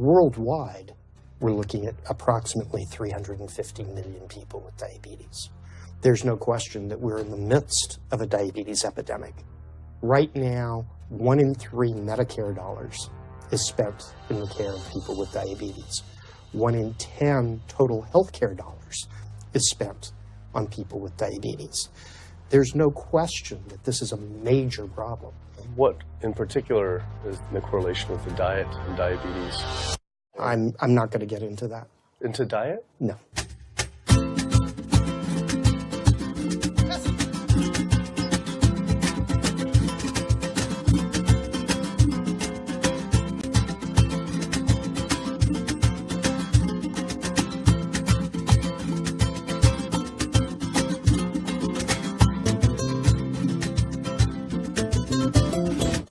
Worldwide, we're looking at approximately 350 million people with diabetes. There's no question that we're in the midst of a diabetes epidemic. Right now, 1 in 3 Medicare dollars is spent in the care of people with diabetes. 1 in 10 total healthcare dollars is spent on people with diabetes. There's no question that this is a major problem. What in particular is the correlation with the diet and diabetes? I'm not going to get into that. Into diet? No.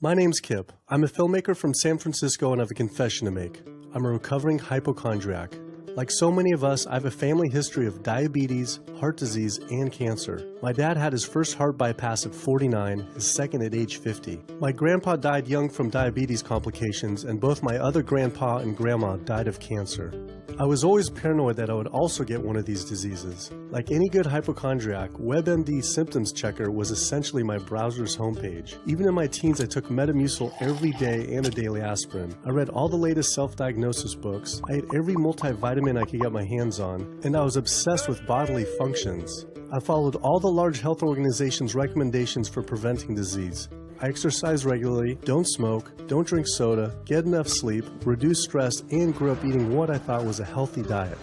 My name's Kip. I'm a filmmaker from San Francisco and I have a confession to make. I'm a recovering hypochondriac. Like so many of us, I have a family history of diabetes, heart disease, and cancer. My dad had his first heart bypass at 49, his second at age 50. My grandpa died young from diabetes complications, and both my other grandpa and grandma died of cancer. I was always paranoid that I would also get one of these diseases. Like any good hypochondriac, WebMD Symptoms Checker was essentially my browser's homepage. Even in my teens, I took Metamucil every day and a daily aspirin. I read all the latest self-diagnosis books, I ate every multivitamin I could get my hands on, and I was obsessed with bodily functions. I followed all the large health organizations' recommendations for preventing disease. I exercise regularly, don't smoke, don't drink soda, get enough sleep, reduce stress, and grew up eating what I thought was a healthy diet.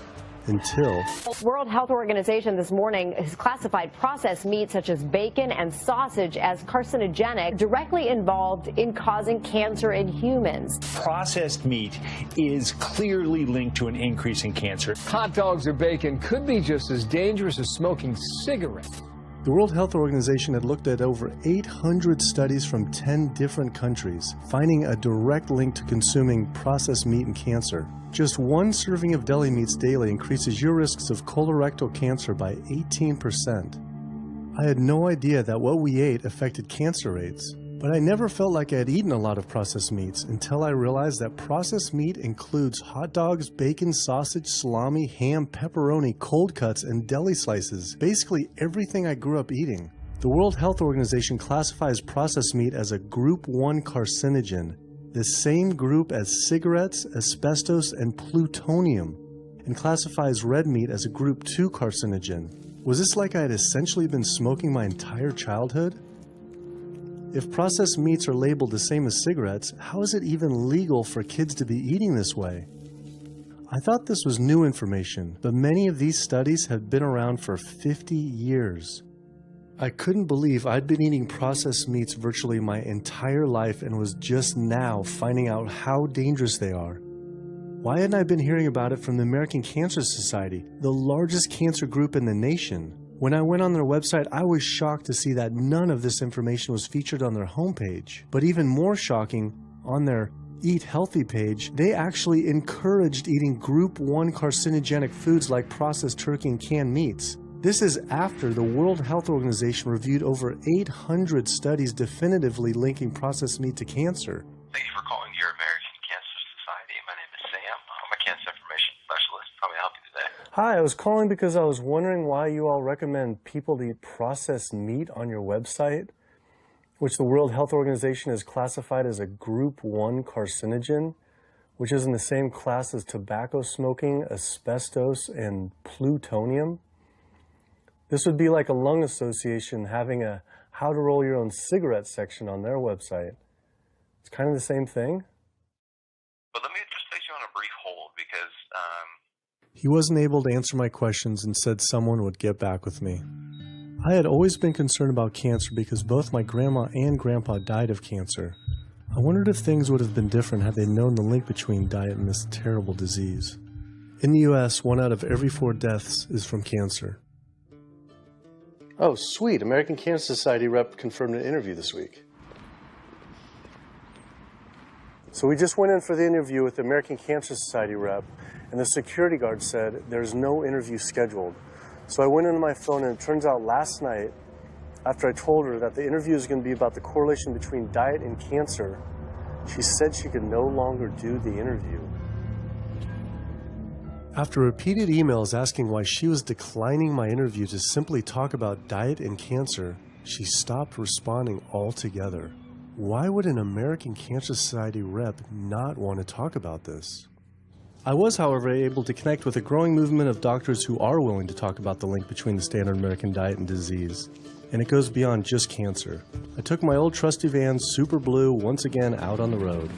Until... World Health Organization this morning has classified processed meat such as bacon and sausage as carcinogenic, directly involved in causing cancer in humans. Processed meat is clearly linked to an increase in cancer. Hot dogs or bacon could be just as dangerous as smoking cigarettes. The World Health Organization had looked at over 800 studies from 10 different countries, finding a direct link to consuming processed meat and cancer. Just one serving of deli meats daily increases your risks of colorectal cancer by 18%. I had no idea that what we ate affected cancer rates, but I never felt like I had eaten a lot of processed meats until I realized that processed meat includes hot dogs, bacon, sausage, salami, ham, pepperoni, cold cuts, and deli slices, basically everything I grew up eating. The World Health Organization classifies processed meat as a Group 1 carcinogen, the same group as cigarettes, asbestos, and plutonium, and classifies red meat as a Group 2 carcinogen. Was this like I had essentially been smoking my entire childhood? If processed meats are labeled the same as cigarettes, how is it even legal for kids to be eating this way? I thought this was new information, but many of these studies have been around for 50 years. I couldn't believe I'd been eating processed meats virtually my entire life and was just now finding out how dangerous they are. Why hadn't I been hearing about it from the American Cancer Society, the largest cancer group in the nation? When I went on their website, I was shocked to see that none of this information was featured on their homepage. But even more shocking, on their Eat Healthy page, they actually encouraged eating Group 1 carcinogenic foods like processed turkey and canned meats. This is after the World Health Organization reviewed over 800 studies definitively linking processed meat to cancer. Thank you for calling your American Cancer Society. My name is Sam. I'm a cancer information specialist. How may I help you today? Hi, I was calling because I was wondering why you all recommend people to eat processed meat on your website, which the World Health Organization has classified as a Group 1 carcinogen, which is in the same class as tobacco smoking, asbestos, and plutonium. This would be like a lung association having a how to roll your own cigarette section on their website. It's kind of the same thing. But let me just place you on a brief hold because He wasn't able to answer my questions and said someone would get back with me. I had always been concerned about cancer because both my grandma and grandpa died of cancer. I wondered if things would have been different had they known the link between diet and this terrible disease. In the US, 1 out of every 4 deaths is from cancer. Oh, sweet. American Cancer Society rep confirmed an interview this week. So we just went in for the interview with the American Cancer Society rep, and the security guard said there's no interview scheduled. So I went into my phone, and it turns out last night, after I told her that the interview is going to be about the correlation between diet and cancer, she said she could no longer do the interview. After repeated emails asking why she was declining my interview to simply talk about diet and cancer, she stopped responding altogether. Why would an American Cancer Society rep not want to talk about this? I was, however, able to connect with a growing movement of doctors who are willing to talk about the link between the standard American diet and disease. And it goes beyond just cancer. I took my old trusty van, Super Blue, once again out on the road.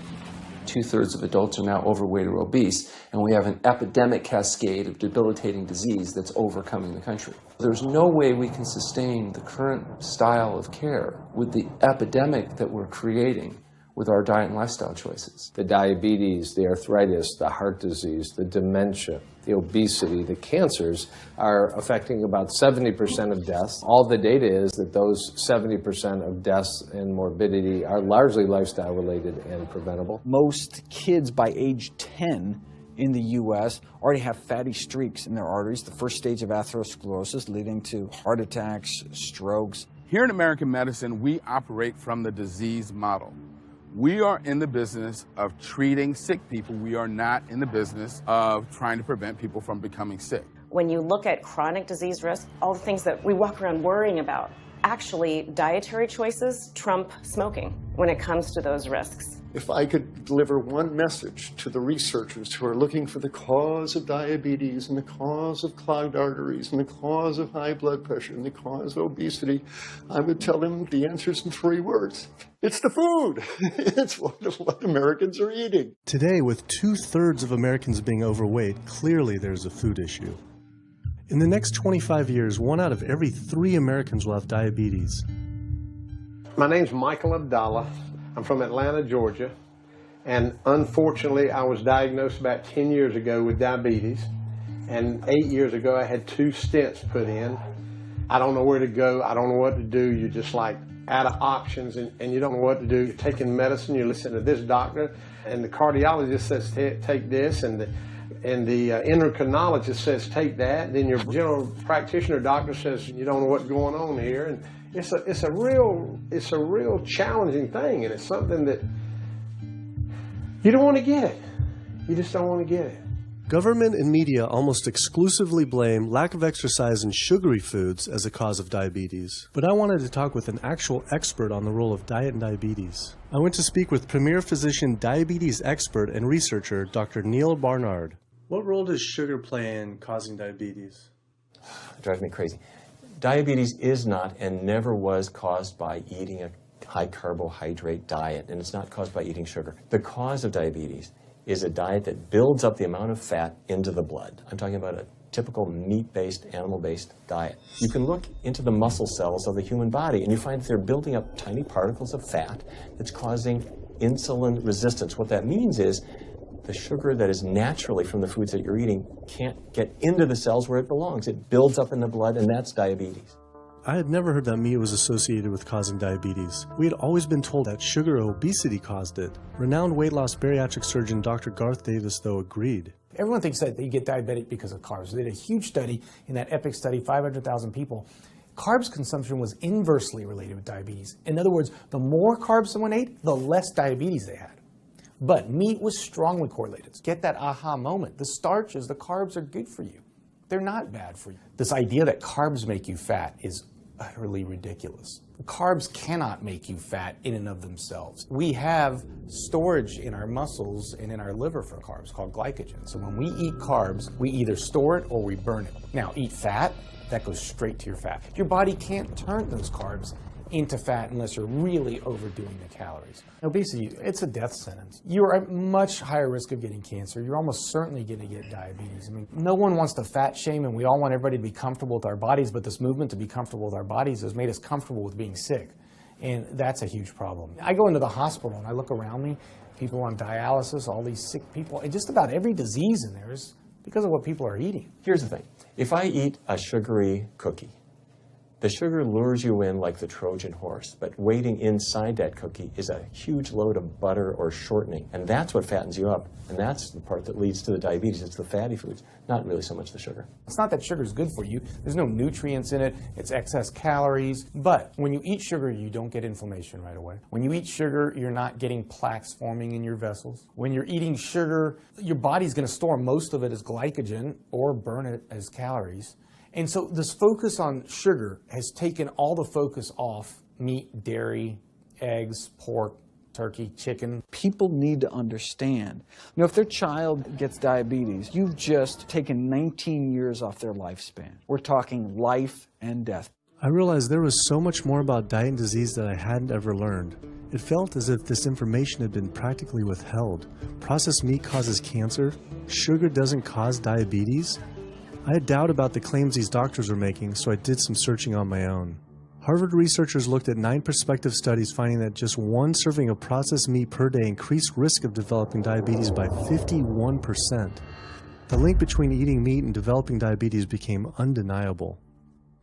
2/3 of adults are now overweight or obese, and we have an epidemic cascade of debilitating disease that's overcoming the country. There's no way we can sustain the current style of care with the epidemic that we're creating with our diet and lifestyle choices. The diabetes, the arthritis, the heart disease, the dementia, the obesity, the cancers are affecting about 70% of deaths. All the data is that those 70% of deaths and morbidity are largely lifestyle related and preventable. Most kids by age 10 in the U.S. already have fatty streaks in their arteries, the first stage of atherosclerosis leading to heart attacks, strokes. Here in American medicine, we operate from the disease model. We are in the business of treating sick people. We are not in the business of trying to prevent people from becoming sick. When you look at chronic disease risk, all the things that we walk around worrying about, actually dietary choices trump smoking when it comes to those risks. If I could deliver one message to the researchers who are looking for the cause of diabetes and the cause of clogged arteries and the cause of high blood pressure and the cause of obesity, I would tell them the answer's in 3 words. It's the food. It's what Americans are eating. Today, with 2/3 of Americans being overweight, clearly there's a food issue. In the next 25 years, 1 out of every 3 Americans will have diabetes. My name's Michael Abdallah. I'm from Atlanta, Georgia, and unfortunately I was diagnosed about 10 years ago with diabetes, and 8 years ago I had 2 stents put in. I don't know where to go, I don't know what to do, you're just like out of options and you don't know what to do. You're taking medicine, you listen to this doctor, and the cardiologist says take this, and the endocrinologist says take that, and then your general practitioner doctor says you don't know what's going on here. And it's a real challenging thing, and it's something that you don't want to get it. You just don't want to get it. Government and media almost exclusively blame lack of exercise and sugary foods as a cause of diabetes. But I wanted to talk with an actual expert on the role of diet and diabetes. I went to speak with premier physician, diabetes expert, and researcher, Dr. Neil Barnard. What role does sugar play in causing diabetes? It drives me crazy. Diabetes is not and never was caused by eating a high carbohydrate diet, and it's not caused by eating sugar. The cause of diabetes is a diet that builds up the amount of fat into the blood. I'm talking about a typical meat-based, animal-based diet. You can look into the muscle cells of the human body and you find that they're building up tiny particles of fat that's causing insulin resistance. What that means is the sugar that is naturally from the foods that you're eating can't get into the cells where it belongs. It builds up in the blood, and that's diabetes. I had never heard that meat was associated with causing diabetes. We had always been told that sugar or obesity caused it. Renowned weight loss bariatric surgeon Dr. Garth Davis, though, agreed. Everyone thinks that you get diabetic because of carbs. They did a huge study in that EPIC study, 500,000 people. Carbs consumption was inversely related with diabetes. In other words, the more carbs someone ate, the less diabetes they had. But meat was strongly correlated. Get that aha moment. The starches, the carbs are good for you. They're not bad for you. This idea that carbs make you fat is utterly ridiculous. Carbs cannot make you fat in and of themselves. We have storage in our muscles and in our liver for carbs called glycogen. So when we eat carbs, we either store it or we burn it. Now, eat fat, that goes straight to your fat. Your body can't turn those carbs into fat unless you're really overdoing the calories. Obesity, it's a death sentence. You're at much higher risk of getting cancer. You're almost certainly going to get diabetes. I mean, no one wants to fat shame, and we all want everybody to be comfortable with our bodies, but this movement to be comfortable with our bodies has made us comfortable with being sick, and that's a huge problem. I go into the hospital and I look around me, people on dialysis, all these sick people, and just about every disease in there is because of what people are eating. Here's the thing. If I eat a sugary cookie, The sugar lures you in like the Trojan horse, but waiting inside that cookie is a huge load of butter or shortening, and that's what fattens you up, and that's the part that leads to the diabetes. It's the fatty foods, not really so much the sugar. It's not that sugar is good for you. There's no nutrients in it. It's excess calories. But when you eat sugar, you don't get inflammation right away. When you eat sugar, you're not getting plaques forming in your vessels. When you're eating sugar, your body's going to store most of it as glycogen or burn it as calories. And so this focus on sugar has taken all the focus off meat, dairy, eggs, pork, turkey, chicken. People need to understand, you know, if their child gets diabetes, you've just taken 19 years off their lifespan. We're talking life and death. I realized there was so much more about diet and disease that I hadn't ever learned. It felt as if this information had been practically withheld. Processed meat causes cancer. Sugar doesn't cause diabetes. I had doubt about the claims these doctors were making, so I did some searching on my own. Harvard researchers looked at 9 prospective studies finding that just one serving of processed meat per day increased risk of developing diabetes by 51%. The link between eating meat and developing diabetes became undeniable.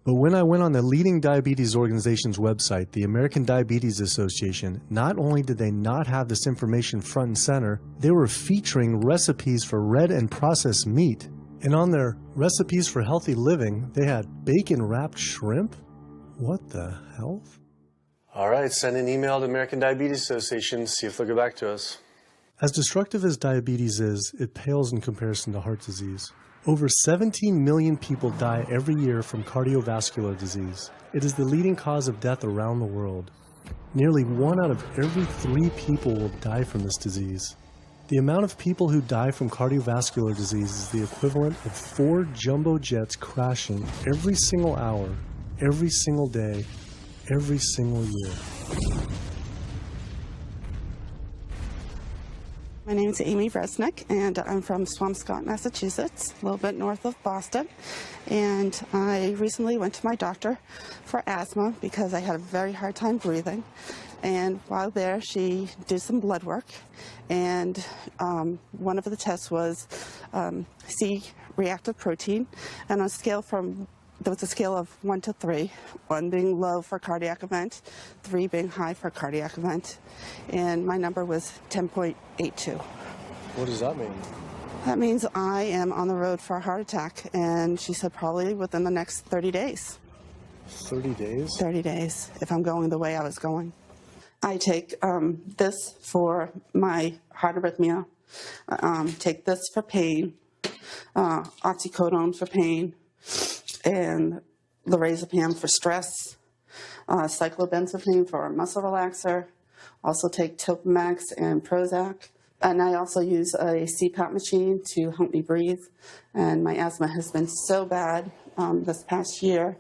But when I went on the leading diabetes organization's website, the American Diabetes Association, not only did they not have this information front and center, they were featuring recipes for red and processed meat. And on their recipes for healthy living, they had bacon-wrapped shrimp? What the hell? All right, send an email to American Diabetes Association, see if they'll get back to us. As destructive as diabetes is, it pales in comparison to heart disease. Over 17 million people die every year from cardiovascular disease. It is the leading cause of death around the world. Nearly 1 out of every 3 people will die from this disease. The amount of people who die from cardiovascular disease is the equivalent of 4 jumbo jets crashing every single hour, every single day, every single year. My name is Amy Resnick, and I'm from Swampscott, Massachusetts, a little bit north of Boston. And I recently went to my doctor for asthma because I had a very hard time breathing. And while there, she did some blood work, and one of the tests was C-reactive protein, and on a scale from there was a scale of 1 to 3, 1 being low for cardiac event, 3 being high for cardiac event, and my number was 10.82. What does that mean? That means I am on the road for a heart attack, and she said probably within the next 30 days. 30 days? 30 days, if I'm going the way I was going. I take this for my heart arrhythmia, take this for pain, oxycodone for pain, and lorazepam for stress, cyclobenzaprine for a muscle relaxer, also take Topamax and Prozac, and I also use a CPAP machine to help me breathe, and my asthma has been so bad this past year,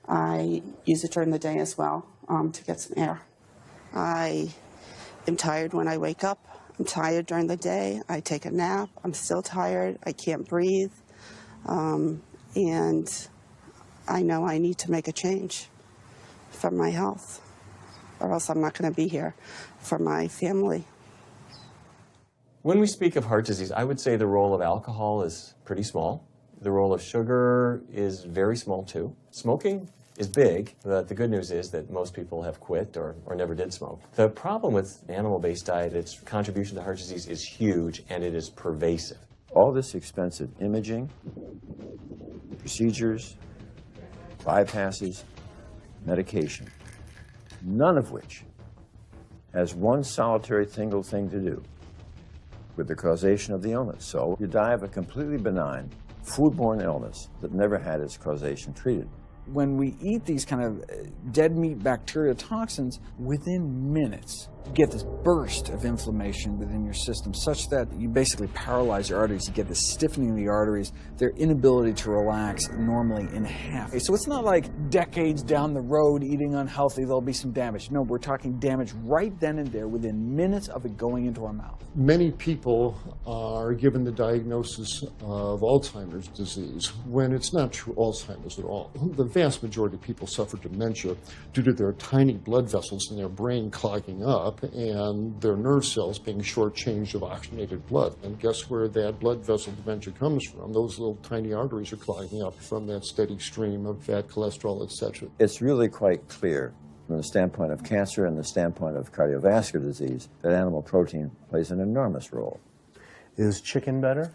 I use it during the day as well to get some air. I am tired when I wake up, I'm tired during the day, I take a nap, I'm still tired, I can't breathe, and I know I need to make a change for my health, or else I'm not going to be here for my family. When we speak of heart disease, I would say the role of alcohol is pretty small. The role of sugar is very small too. Smoking is big, but the good news is that most people have quit or never did smoke. The problem with animal-based diet, its contribution to heart disease is huge and it is pervasive. All this expensive imaging, procedures, bypasses, medication, none of which has one solitary single thing to do with the causation of the illness. So you die of a completely benign, foodborne illness that never had its causation treated. When we eat these kind of dead meat bacteria toxins, within minutes, you get this burst of inflammation within your system such that you basically paralyze your arteries. You get this stiffening of the arteries, their inability to relax normally in half. So it's not like decades down the road eating unhealthy, there'll be some damage. No, we're talking damage right then and there within minutes of it going into our mouth. Many people are given the diagnosis of Alzheimer's disease when it's not true Alzheimer's at all. The vast majority of people suffer dementia due to their tiny blood vessels in their brain clogging up and their nerve cells being shortchanged of oxygenated blood. And guess where that blood vessel dementia comes from? Those little tiny arteries are clogging up from that steady stream of fat, cholesterol, etc. It's really quite clear from the standpoint of cancer and the standpoint of cardiovascular disease that animal protein plays an enormous role. Is chicken better?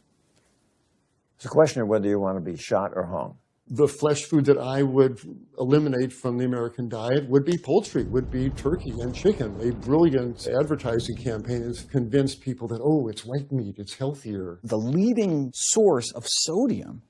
It's a question of whether you want to be shot or hung. The flesh food that I would eliminate from the American diet would be poultry, would be turkey and chicken. A brilliant advertising campaign has convinced people that, oh, it's white meat, it's healthier. The leading source of sodium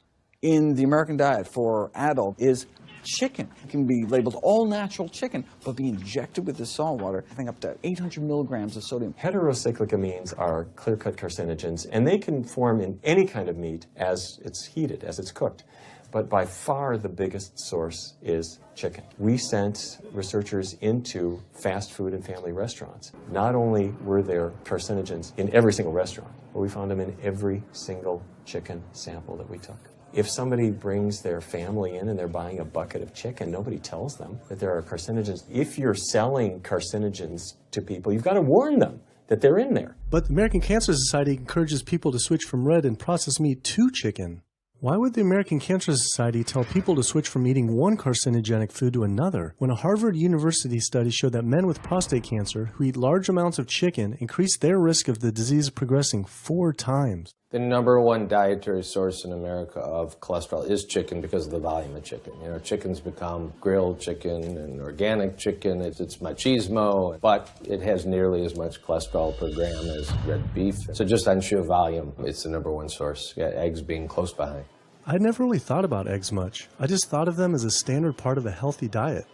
in the American diet for adult is chicken. It can be labeled all natural chicken, but be injected with the salt water, I think up to 800 milligrams of sodium. Heterocyclic amines are clear-cut carcinogens, and they can form in any kind of meat as it's heated, as it's cooked. But by far the biggest source is chicken. We sent researchers into fast food and family restaurants. Not only were there carcinogens in every single restaurant, but we found them in every single chicken sample that we took. If somebody brings their family in and they're buying a bucket of chicken, nobody tells them that there are carcinogens. If you're selling carcinogens to people, you've got to warn them that they're in there. But the American Cancer Society encourages people to switch from red and processed meat to chicken. Why would the American Cancer Society tell people to switch from eating one carcinogenic food to another when a Harvard University study showed that men with prostate cancer who eat large amounts of chicken increase their risk of the disease progressing 4 times? The #1 dietary source in America of cholesterol is chicken because of the volume of chicken. You know, chicken's become grilled chicken and organic chicken. It's machismo, but it has nearly as much cholesterol per gram as red beef. So just on sheer volume, it's the #1 source. Yeah, eggs being close behind. I never really thought about eggs much. I just thought of them as a standard part of a healthy diet.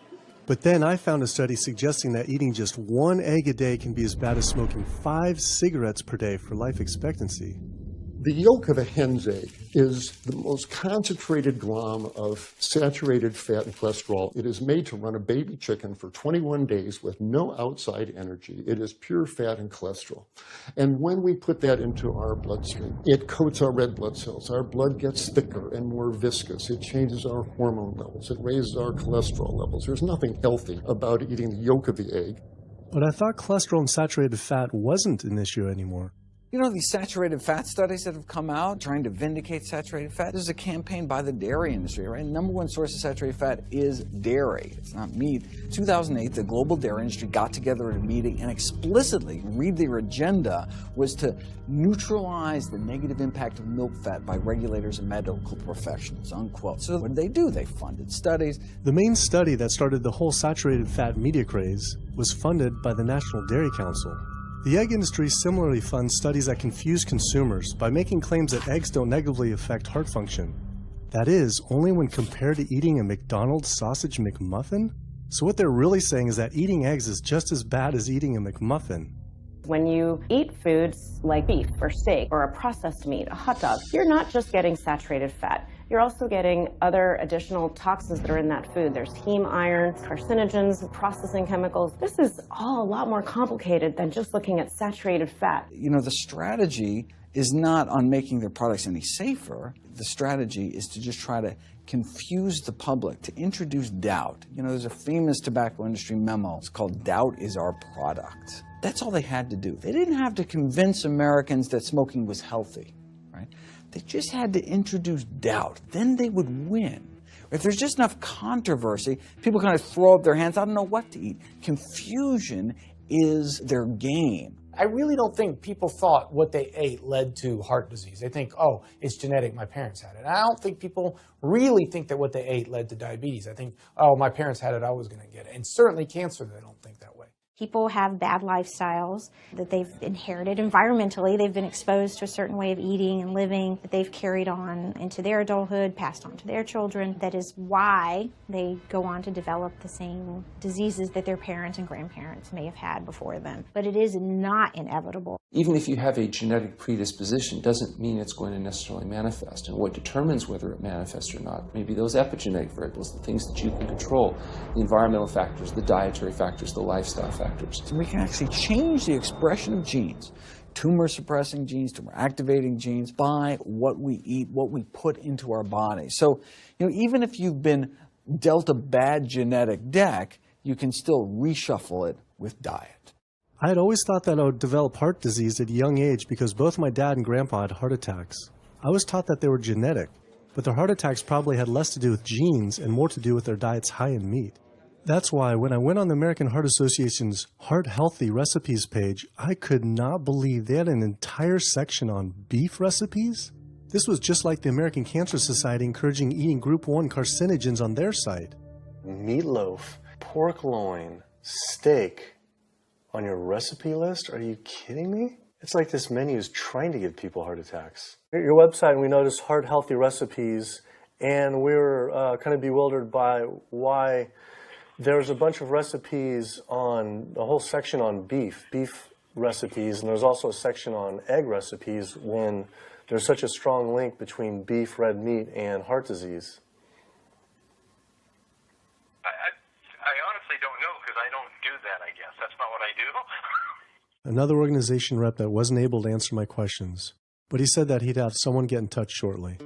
But then I found a study suggesting that eating just 1 egg a day can be as bad as smoking 5 cigarettes per day for life expectancy. The yolk of a hen's egg is the most concentrated glom of saturated fat and cholesterol. It is made to run a baby chicken for 21 days with no outside energy. It is pure fat and cholesterol. And when we put that into our bloodstream, it coats our red blood cells. Our blood gets thicker and more viscous. It changes our hormone levels. It raises our cholesterol levels. There's nothing healthy about eating the yolk of the egg. But I thought cholesterol and saturated fat wasn't an issue anymore. You know, these saturated fat studies that have come out trying to vindicate saturated fat, this is a campaign by the dairy industry, right? #1 source of saturated fat is dairy. It's not meat. 2008, the global dairy industry got together at a meeting and explicitly, read their agenda, was to neutralize the negative impact of milk fat by regulators and medical professionals, unquote. So what did they do? They funded studies. The main study that started the whole saturated fat media craze was funded by the National Dairy Council. The egg industry similarly funds studies that confuse consumers by making claims that eggs don't negatively affect heart function. That is, only when compared to eating a McDonald's sausage McMuffin? So what they're really saying is that eating eggs is just as bad as eating a McMuffin. When you eat foods like beef or steak or a processed meat, a hot dog, you're not just getting saturated fat. You're also getting other additional toxins that are in that food. There's heme iron, carcinogens, processing chemicals. This is all a lot more complicated than just looking at saturated fat. You know, the strategy is not on making their products any safer. The strategy is to just try to confuse the public, to introduce doubt. You know, there's a famous tobacco industry memo. It's called "Doubt is Our Product." That's all they had to do. They didn't have to convince Americans that smoking was healthy, right? They just had to introduce doubt. Then they would win. If there's just enough controversy, people kind of throw up their hands. I don't know what to eat. Confusion is their game. I really don't think people thought what they ate led to heart disease. They think, oh, it's genetic, my parents had it. And I don't think people really think that what they ate led to diabetes. I think, oh, my parents had it, I was going to get it. And certainly cancer, they don't think that way. People have bad lifestyles that they've inherited environmentally. They've been exposed to a certain way of eating and living that they've carried on into their adulthood, passed on to their children. That is why they go on to develop the same diseases that their parents and grandparents may have had before them. But it is not inevitable. Even if you have a genetic predisposition, doesn't mean it's going to necessarily manifest. And what determines whether it manifests or not may be those epigenetic variables, the things that you can control, the environmental factors, the dietary factors, the lifestyle factors. So we can actually change the expression of genes, tumor-suppressing genes, tumor-activating genes, by what we eat, what we put into our body. So, you know, even if you've been dealt a bad genetic deck, you can still reshuffle it with diet. I had always thought that I would develop heart disease at a young age because both my dad and grandpa had heart attacks. I was taught that they were genetic, but their heart attacks probably had less to do with genes and more to do with their diets high in meat. That's why when I went on the American Heart Association's Heart Healthy Recipes page, I could not believe they had an entire section on beef recipes. This was just like the American Cancer Society encouraging eating Group 1 carcinogens on their site. Meatloaf, pork loin, steak on your recipe list? Are you kidding me? It's like this menu is trying to give people heart attacks. At your website, we noticed Heart Healthy Recipes, and we were kind of bewildered by why there's a bunch of recipes on, a whole section on beef recipes, and there's also a section on egg recipes when there's such a strong link between beef, red meat, and heart disease. I honestly don't know because I don't do that, I guess. That's not what I do. Another organization rep that wasn't able to answer my questions, but he said that he'd have someone get in touch shortly.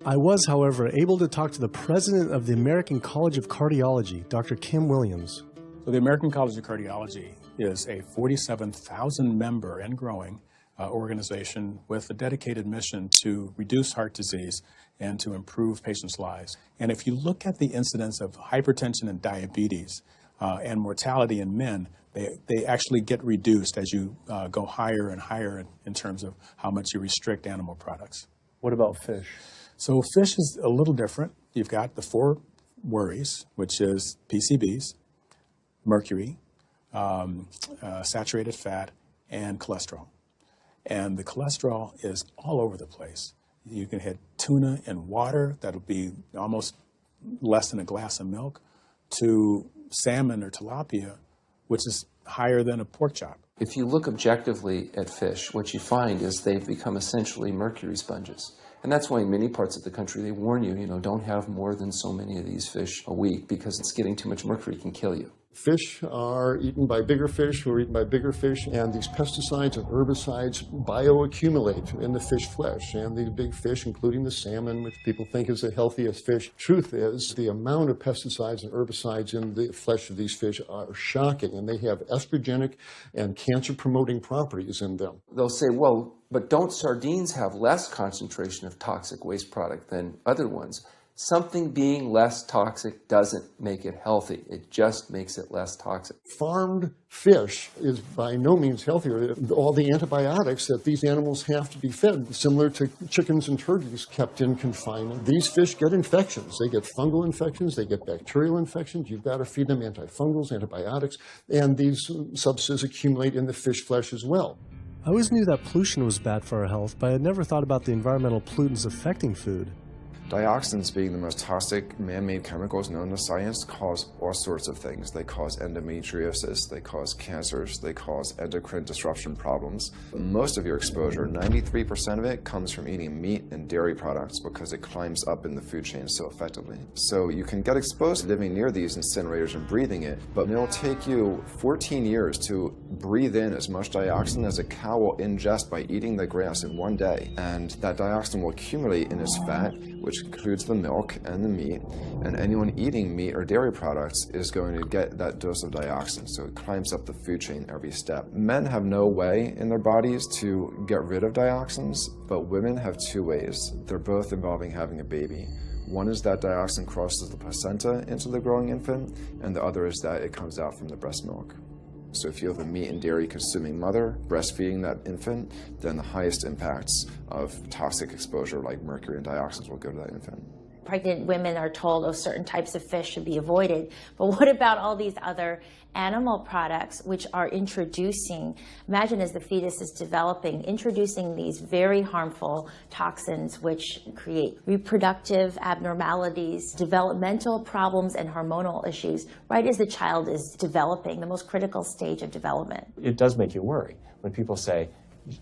I was, however, able to talk to the president of the American College of Cardiology, Dr. Kim Williams. So the American College of Cardiology is a 47,000 member and growing organization with a dedicated mission to reduce heart disease and to improve patients' lives. And if you look at the incidence of hypertension and diabetes and mortality in men, they actually get reduced as you go higher and higher in terms of how much you restrict animal products. What about fish? So fish is a little different. You've got the 4 worries, which is PCBs, mercury, saturated fat, and cholesterol. And the cholesterol is all over the place. You can hit tuna in water, that'll be almost less than a glass of milk, to salmon or tilapia, which is higher than a pork chop. If you look objectively at fish, what you find is they've become essentially mercury sponges. And that's why in many parts of the country they warn you, don't have more than so many of these fish a week because it's getting too much mercury can kill you. Fish are eaten by bigger fish who are eaten by bigger fish, and these pesticides and herbicides bioaccumulate in the fish flesh. And the big fish, including the salmon, which people think is the healthiest fish, truth is the amount of pesticides and herbicides in the flesh of these fish are shocking, and they have estrogenic and cancer-promoting properties in them. They'll say, well, but don't sardines have less concentration of toxic waste product than other ones? Something being less toxic doesn't make it healthy. It just makes it less toxic. Farmed fish is by no means healthier. All the antibiotics that these animals have to be fed, similar to chickens and turkeys kept in confinement. These fish get infections. They get fungal infections. They get bacterial infections. You've got to feed them antifungals, antibiotics, and these substances accumulate in the fish flesh as well. I always knew that pollution was bad for our health, but I had never thought about the environmental pollutants affecting food. Dioxins, being the most toxic man-made chemicals known to science, cause all sorts of things. They cause endometriosis, they cause cancers, they cause endocrine disruption problems. Most of your exposure, 93% of it, comes from eating meat and dairy products because it climbs up in the food chain so effectively. So you can get exposed living near these incinerators and breathing it, but it'll take you 14 years to breathe in as much dioxin as a cow will ingest by eating the grass in one day. And that dioxin will accumulate in its fat, which includes the milk and the meat, and anyone eating meat or dairy products is going to get that dose of dioxin, so it climbs up the food chain every step. Men have no way in their bodies to get rid of dioxins, but women have 2 ways. They're both involving having a baby. One is that dioxin crosses the placenta into the growing infant, and the other is that it comes out from the breast milk. So if you have a meat and dairy consuming mother breastfeeding that infant, then the highest impacts of toxic exposure like mercury and dioxins will go to that infant. Pregnant women are told, oh, certain types of fish should be avoided. But what about all these other animal products which are introducing, imagine as the fetus is developing, introducing these very harmful toxins which create reproductive abnormalities, developmental problems, and hormonal issues right as the child is developing, the most critical stage of development. It does make you worry when people say,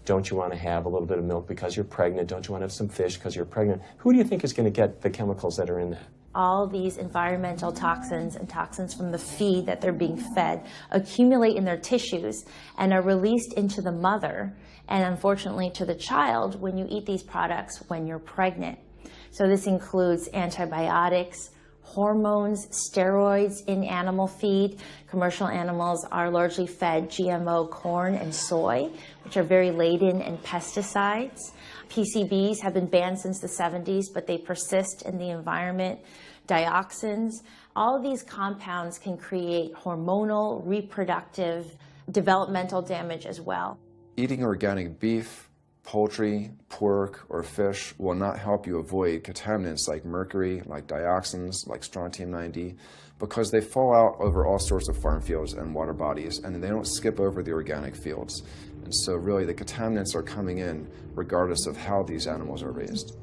don't you want to have a little bit of milk because you're pregnant? Don't you want to have some fish because you're pregnant? Who do you think is going to get the chemicals that are in that? All these environmental toxins and toxins from the feed that they're being fed accumulate in their tissues and are released into the mother and unfortunately to the child when you eat these products when you're pregnant. So this includes antibiotics, hormones, steroids in animal feed. Commercial animals are largely fed GMO corn and soy, which are very laden in pesticides. PCBs have been banned since the 70s, but they persist in the environment. Dioxins, all of these compounds can create hormonal, reproductive, developmental damage as well. Eating organic beef, poultry, pork, or fish will not help you avoid contaminants like mercury, like dioxins, like strontium-90, because they fall out over all sorts of farm fields and water bodies, and they don't skip over the organic fields. And so really the contaminants are coming in regardless of how these animals are raised.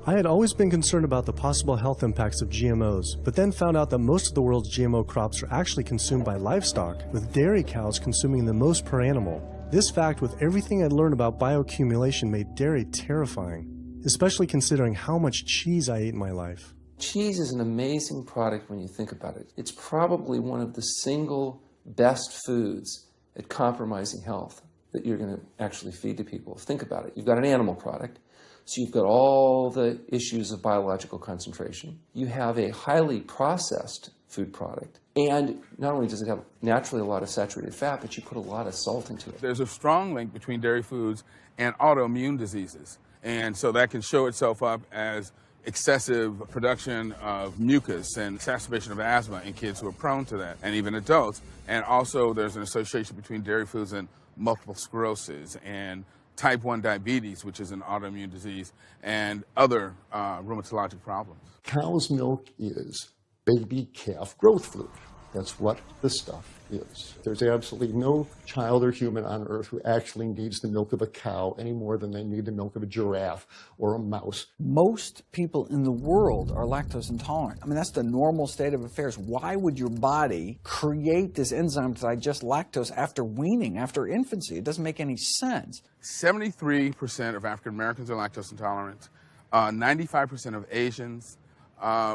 I had always been concerned about the possible health impacts of GMOs, but then found out that most of the world's GMO crops are actually consumed by livestock, with dairy cows consuming the most per animal. This fact, with everything I'd learned about bioaccumulation, made dairy terrifying, especially considering how much cheese I ate in my life. Cheese is an amazing product when you think about it. It's probably one of the single best foods at compromising health that you're going to actually feed to people. Think about it. You've got an animal product, so you've got all the issues of biological concentration. You have a highly processed food product, and not only does it have naturally a lot of saturated fat, but you put a lot of salt into it. There's a strong link between dairy foods and autoimmune diseases, and so that can show itself up as excessive production of mucus and exacerbation of asthma in kids who are prone to that, and even adults. And also there's an association between dairy foods and multiple sclerosis and type 1 diabetes, which is an autoimmune disease, and other rheumatologic problems. Cow's milk is baby calf growth fluid. That's what the stuff is. There's absolutely no child or human on earth who actually needs the milk of a cow any more than they need the milk of a giraffe or a mouse. Most people in the world are lactose intolerant. I mean, that's the normal state of affairs. Why would your body create this enzyme to digest lactose after weaning, after infancy? It doesn't make any sense. 73% of African Americans are lactose intolerant, 95% of Asians,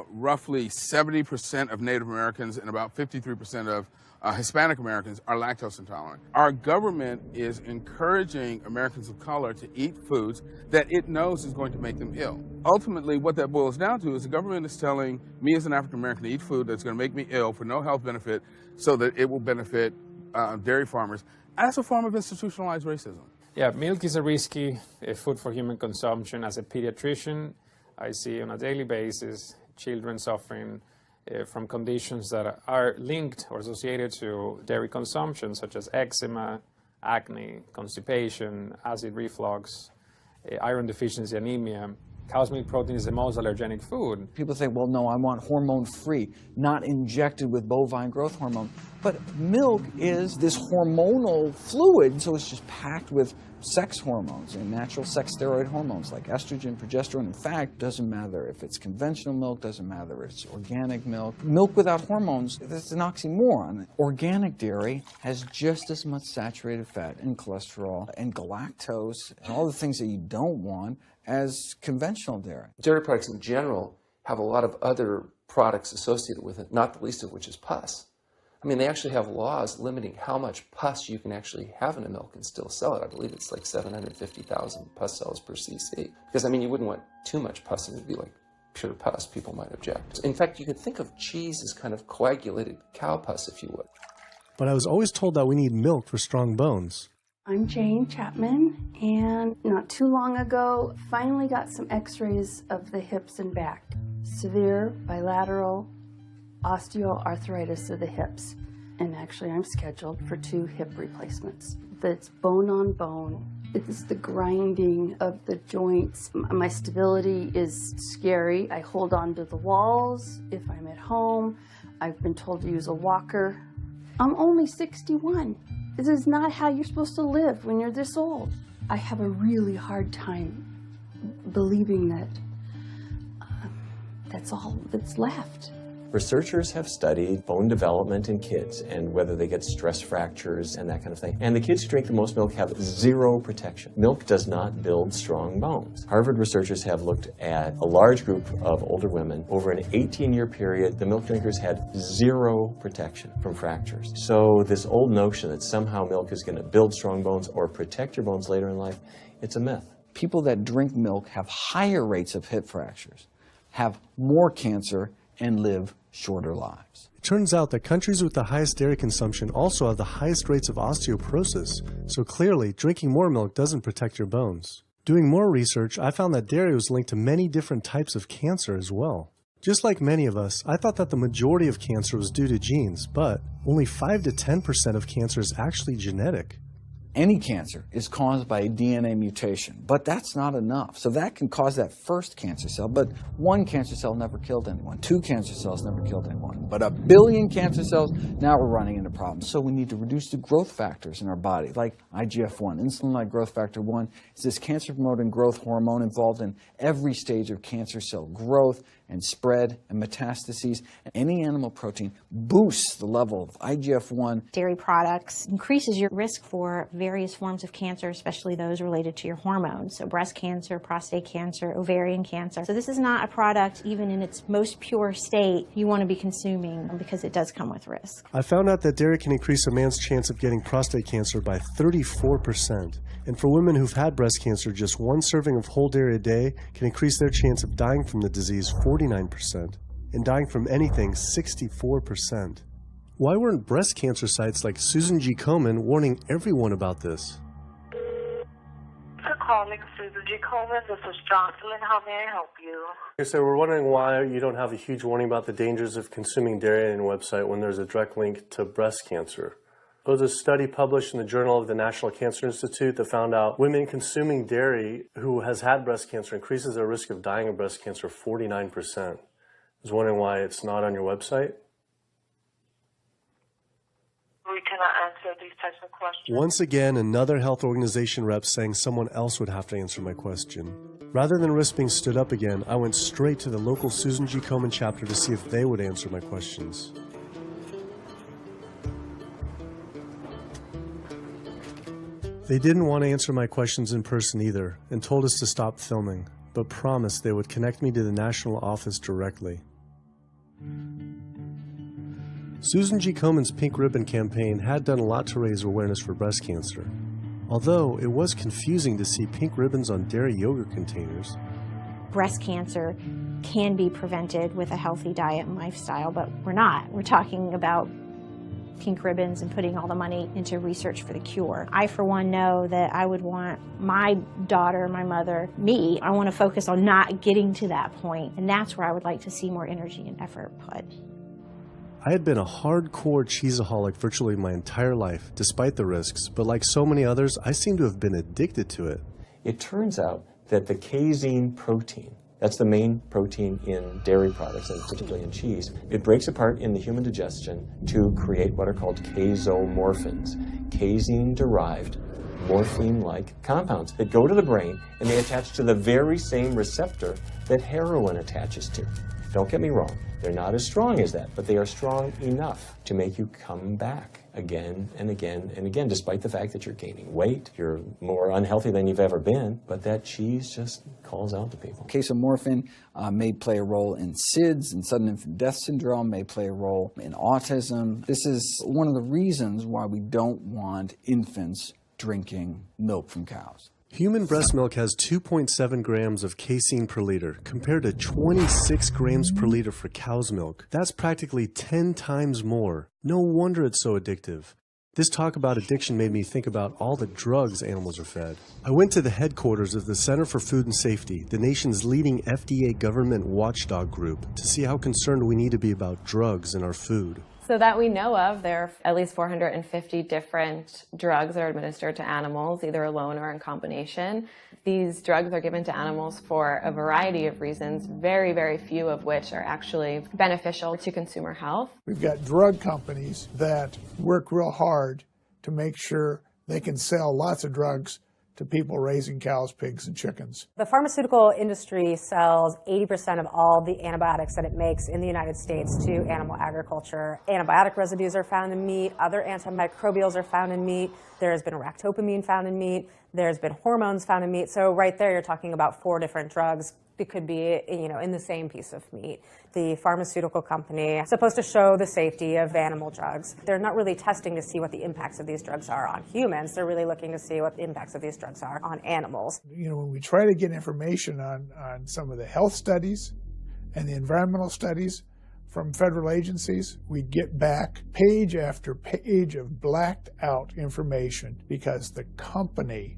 roughly 70% of Native Americans, and about 53% of Hispanic Americans are lactose intolerant. Our government is encouraging Americans of color to eat foods that it knows is going to make them ill. Ultimately, what that boils down to is the government is telling me as an African American to eat food that's going to make me ill for no health benefit so that it will benefit dairy farmers. That's a form of institutionalized racism. Yeah, milk is a risky food for human consumption. As a pediatrician, I see on a daily basis children suffering from conditions that are linked or associated to dairy consumption, such as eczema, acne, constipation, acid reflux, iron deficiency, anemia. Cow's milk protein is the most allergenic food. People say, well, no, I want hormone-free, not injected with bovine growth hormone. But milk is this hormonal fluid, so it's just packed with sex hormones and natural sex steroid hormones like estrogen, progesterone. In fact, doesn't matter if it's conventional milk, doesn't matter if it's organic milk. Milk without hormones, that's an oxymoron. Organic dairy has just as much saturated fat and cholesterol and galactose and all the things that you don't want as conventional dairy. Dairy products in general have a lot of other products associated with it, not the least of which is pus. I mean, they actually have laws limiting how much pus you can actually have in a milk and still sell it. I believe it's like 750,000 pus cells per cc. Because, I mean, you wouldn't want too much pus, and it would be like pure pus. People might object. In fact, you could think of cheese as kind of coagulated cow pus, if you would. But I was always told that we need milk for strong bones. I'm Jane Chapman, and not too long ago, finally got some x-rays of the hips and back. Severe bilateral osteoarthritis of the hips. And actually, I'm scheduled for 2 hip replacements. That's bone on bone. It's the grinding of the joints. My stability is scary. I hold on to the walls if I'm at home. I've been told to use a walker. I'm only 61. This is not how you're supposed to live when you're this old. I have a really hard time believing that that's all that's left. Researchers have studied bone development in kids and whether they get stress fractures and that kind of thing. And the kids who drink the most milk have 0 protection. Milk does not build strong bones. Harvard researchers have looked at a large group of older women. Over an 18-year period, the milk drinkers had 0 protection from fractures. So this old notion that somehow milk is going to build strong bones or protect your bones later in life, it's a myth. People that drink milk have higher rates of hip fractures, have more cancer, and live shorter lives. It turns out that countries with the highest dairy consumption also have the highest rates of osteoporosis, so clearly drinking more milk doesn't protect your bones. Doing more research, I found that dairy was linked to many different types of cancer as well. Just like many of us, I thought that the majority of cancer was due to genes, but only 5 to 10% of cancer is actually genetic. Any cancer is caused by a DNA mutation, but that's not enough. So that can cause that first cancer cell, but one cancer cell never killed anyone. 2 cancer cells never killed anyone. But 1 billion cancer cells, now we're running into problems. So we need to reduce the growth factors in our body, like IGF-1. Insulin-like growth factor 1 is this cancer-promoting growth hormone involved in every stage of cancer cell growth and spread and metastases. Any animal protein boosts the level of IGF-1. Dairy products increases your risk for various forms of cancer, especially those related to your hormones. So breast cancer, prostate cancer, ovarian cancer. So this is not a product, even in its most pure state, you want to be consuming because it does come with risk. I found out that dairy can increase a man's chance of getting prostate cancer by 34%. And for women who've had breast cancer, just 1 serving of whole dairy a day can increase their chance of dying from the disease 49%, and dying from anything 64%. Why weren't breast cancer sites like Susan G. Komen warning everyone about this? For calling Susan G. Komen, this is Jocelyn. How may I help you? So we're wondering why you don't have a huge warning about the dangers of consuming dairy on your website when there's a direct link to breast cancer. There was a study published in the Journal of the National Cancer Institute that found out women consuming dairy who has had breast cancer increases their risk of dying of breast cancer 49%. I was wondering why it's not on your website. We cannot answer these types of questions. Once again, another health organization rep saying someone else would have to answer my question. Rather than risk being stood up again, I went straight to the local Susan G. Komen chapter to see if they would answer my questions. They didn't want to answer my questions in person either, and told us to stop filming, but promised they would connect me to the national office directly. Susan G. Komen's Pink Ribbon campaign had done a lot to raise awareness for breast cancer, although it was confusing to see pink ribbons on dairy yogurt containers. Breast cancer can be prevented with a healthy diet and lifestyle, but we're not. We're talking about pink ribbons and putting all the money into research for the cure. I, for one, know that I would want my daughter, my mother, me, I want to focus on not getting to that point, and that's where I would like to see more energy and effort put. I had been a hardcore cheeseaholic virtually my entire life, despite the risks, but like so many others, I seem to have been addicted to it. It turns out that the casein protein, that's the main protein in dairy products, and particularly in cheese, it breaks apart in the human digestion to create what are called casomorphins, casein-derived morphine-like compounds that go to the brain, and they attach to the very same receptor that heroin attaches to. Don't get me wrong, they're not as strong as that, but they are strong enough to make you come back again and again and again, despite the fact that you're gaining weight, you're more unhealthy than you've ever been, but that cheese just calls out to people. Casomorphin may play a role in SIDS, and sudden infant death syndrome, may play a role in autism. This is one of the reasons why we don't want infants drinking milk from cows. Human breast milk has 2.7 grams of casein per liter, compared to 26 grams per liter for cow's milk. That's practically 10 times more. No wonder it's so addictive. This talk about addiction made me think about all the drugs animals are fed. I went to the headquarters of the Center for Food and Safety, the nation's leading FDA government watchdog group, to see how concerned we need to be about drugs in our food. So that we know of, there are at least 450 different drugs that are administered to animals, either alone or in combination. These drugs are given to animals for a variety of reasons, very, very few of which are actually beneficial to consumer health. We've got drug companies that work real hard to make sure they can sell lots of drugs to people raising cows, pigs, and chickens. The pharmaceutical industry sells 80% of all the antibiotics that it makes in the United States to animal agriculture. Antibiotic residues are found in meat, other antimicrobials are found in meat, there's been ractopamine found in meat, there's been hormones found in meat. So right there you're talking about 4 different drugs that could be, in the same piece of meat. The pharmaceutical company is supposed to show the safety of animal drugs. They're not really testing to see what the impacts of these drugs are on humans. They're really looking to see what the impacts of these drugs are on animals. When we try to get information on some of the health studies and the environmental studies, from federal agencies, we get back page after page of blacked out information because the company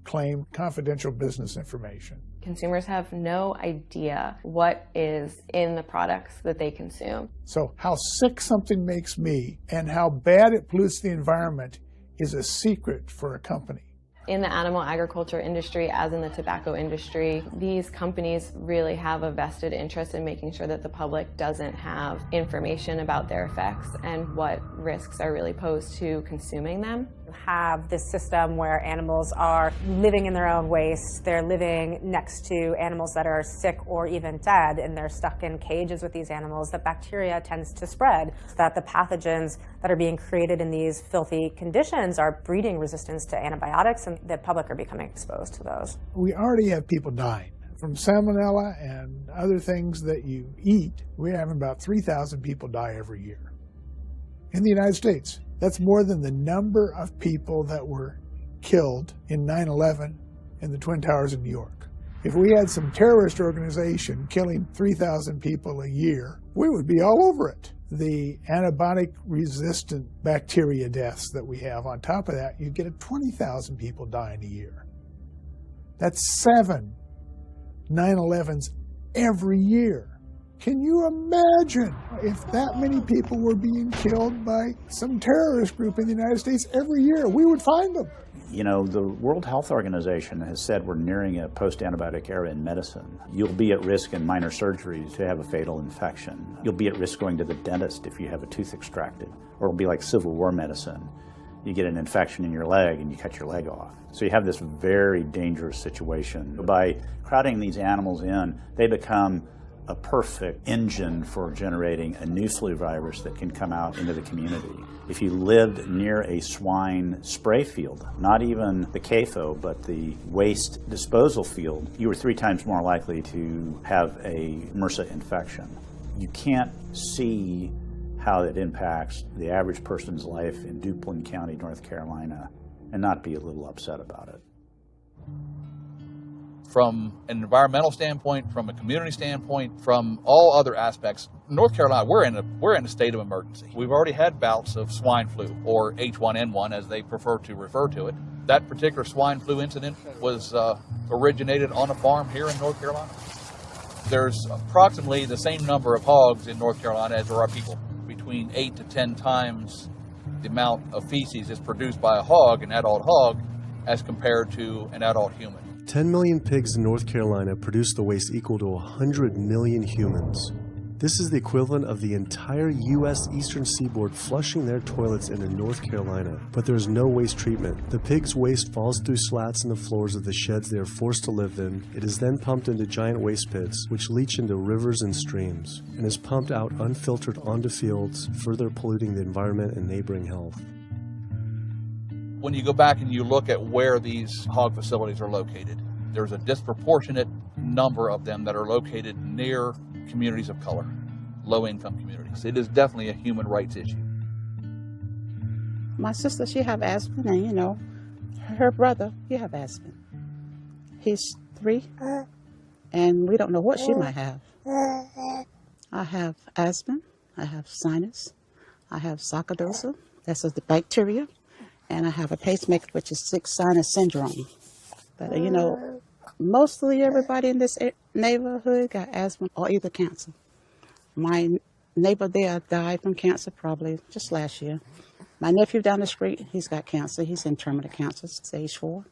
claimed confidential business information. Consumers have no idea what is in the products that they consume. So how sick something makes me and how bad it pollutes the environment is a secret for a company. In the animal agriculture industry, as in the tobacco industry, these companies really have a vested interest in making sure that the public doesn't have information about their effects and what risks are really posed to consuming them. Have this system where animals are living in their own waste. They're living next to animals that are sick or even dead, and they're stuck in cages with these animals. The bacteria tends to spread, so that the pathogens that are being created in these filthy conditions are breeding resistance to antibiotics, and the public are becoming exposed to those. We already have people dying from salmonella and other things that you eat. We have about 3,000 people die every year in the United States. That's more than the number of people that were killed in 9/11 in the Twin Towers in New York. If we had some terrorist organization killing 3,000 people a year, we would be all over it. The antibiotic-resistant bacteria deaths that we have, on top of that, you get 20,000 people dying a year. That's 7 9/11s every year. Can you imagine if that many people were being killed by some terrorist group in the United States every year? We would find them. You know, the World Health Organization has said we're nearing a post-antibiotic era in medicine. You'll be at risk in minor surgeries to have a fatal infection. You'll be at risk going to the dentist if you have a tooth extracted. Or it'll be like Civil War medicine. You get an infection in your leg and you cut your leg off. So you have this very dangerous situation. By crowding these animals in, they become a perfect engine for generating a new flu virus that can come out into the community. If you lived near a swine spray field, not even the CAFO, but the waste disposal field, you were 3 times more likely to have a MRSA infection. You can't see how it impacts the average person's life in Duplin County, North Carolina, and not be a little upset about it. From an environmental standpoint, from a community standpoint, from all other aspects, North Carolina, we're in a state of emergency. We've already had bouts of swine flu, or H1N1 as they prefer to refer to it. That particular swine flu incident was originated on a farm here in North Carolina. There's approximately the same number of hogs in North Carolina as there are people. Between 8 to 10 times the amount of feces is produced by a hog, an adult hog, as compared to an adult human. 10 million pigs in North Carolina produce the waste equal to 100 million humans. This is the equivalent of the entire U.S. eastern seaboard flushing their toilets into North Carolina. But there is no waste treatment. The pigs' waste falls through slats in the floors of the sheds they are forced to live in. It is then pumped into giant waste pits, which leach into rivers and streams, and is pumped out unfiltered onto fields, further polluting the environment and neighboring health. When you go back and you look at where these hog facilities are located, there's a disproportionate number of them that are located near communities of color, low-income communities. It is definitely a human rights issue. My sister, she have asthma, and you know, her brother, he have asthma. He's 3, and we don't know what she might have. I have asthma, I have sinus, I have sarcoidosis, that's the bacteria, and I have a pacemaker, which is 6 sinus syndrome. But you know, mostly everybody in this neighborhood got asthma or either cancer. My neighbor there died from cancer probably just last year. My nephew down the street, he's got cancer. He's in terminal cancer, stage 4.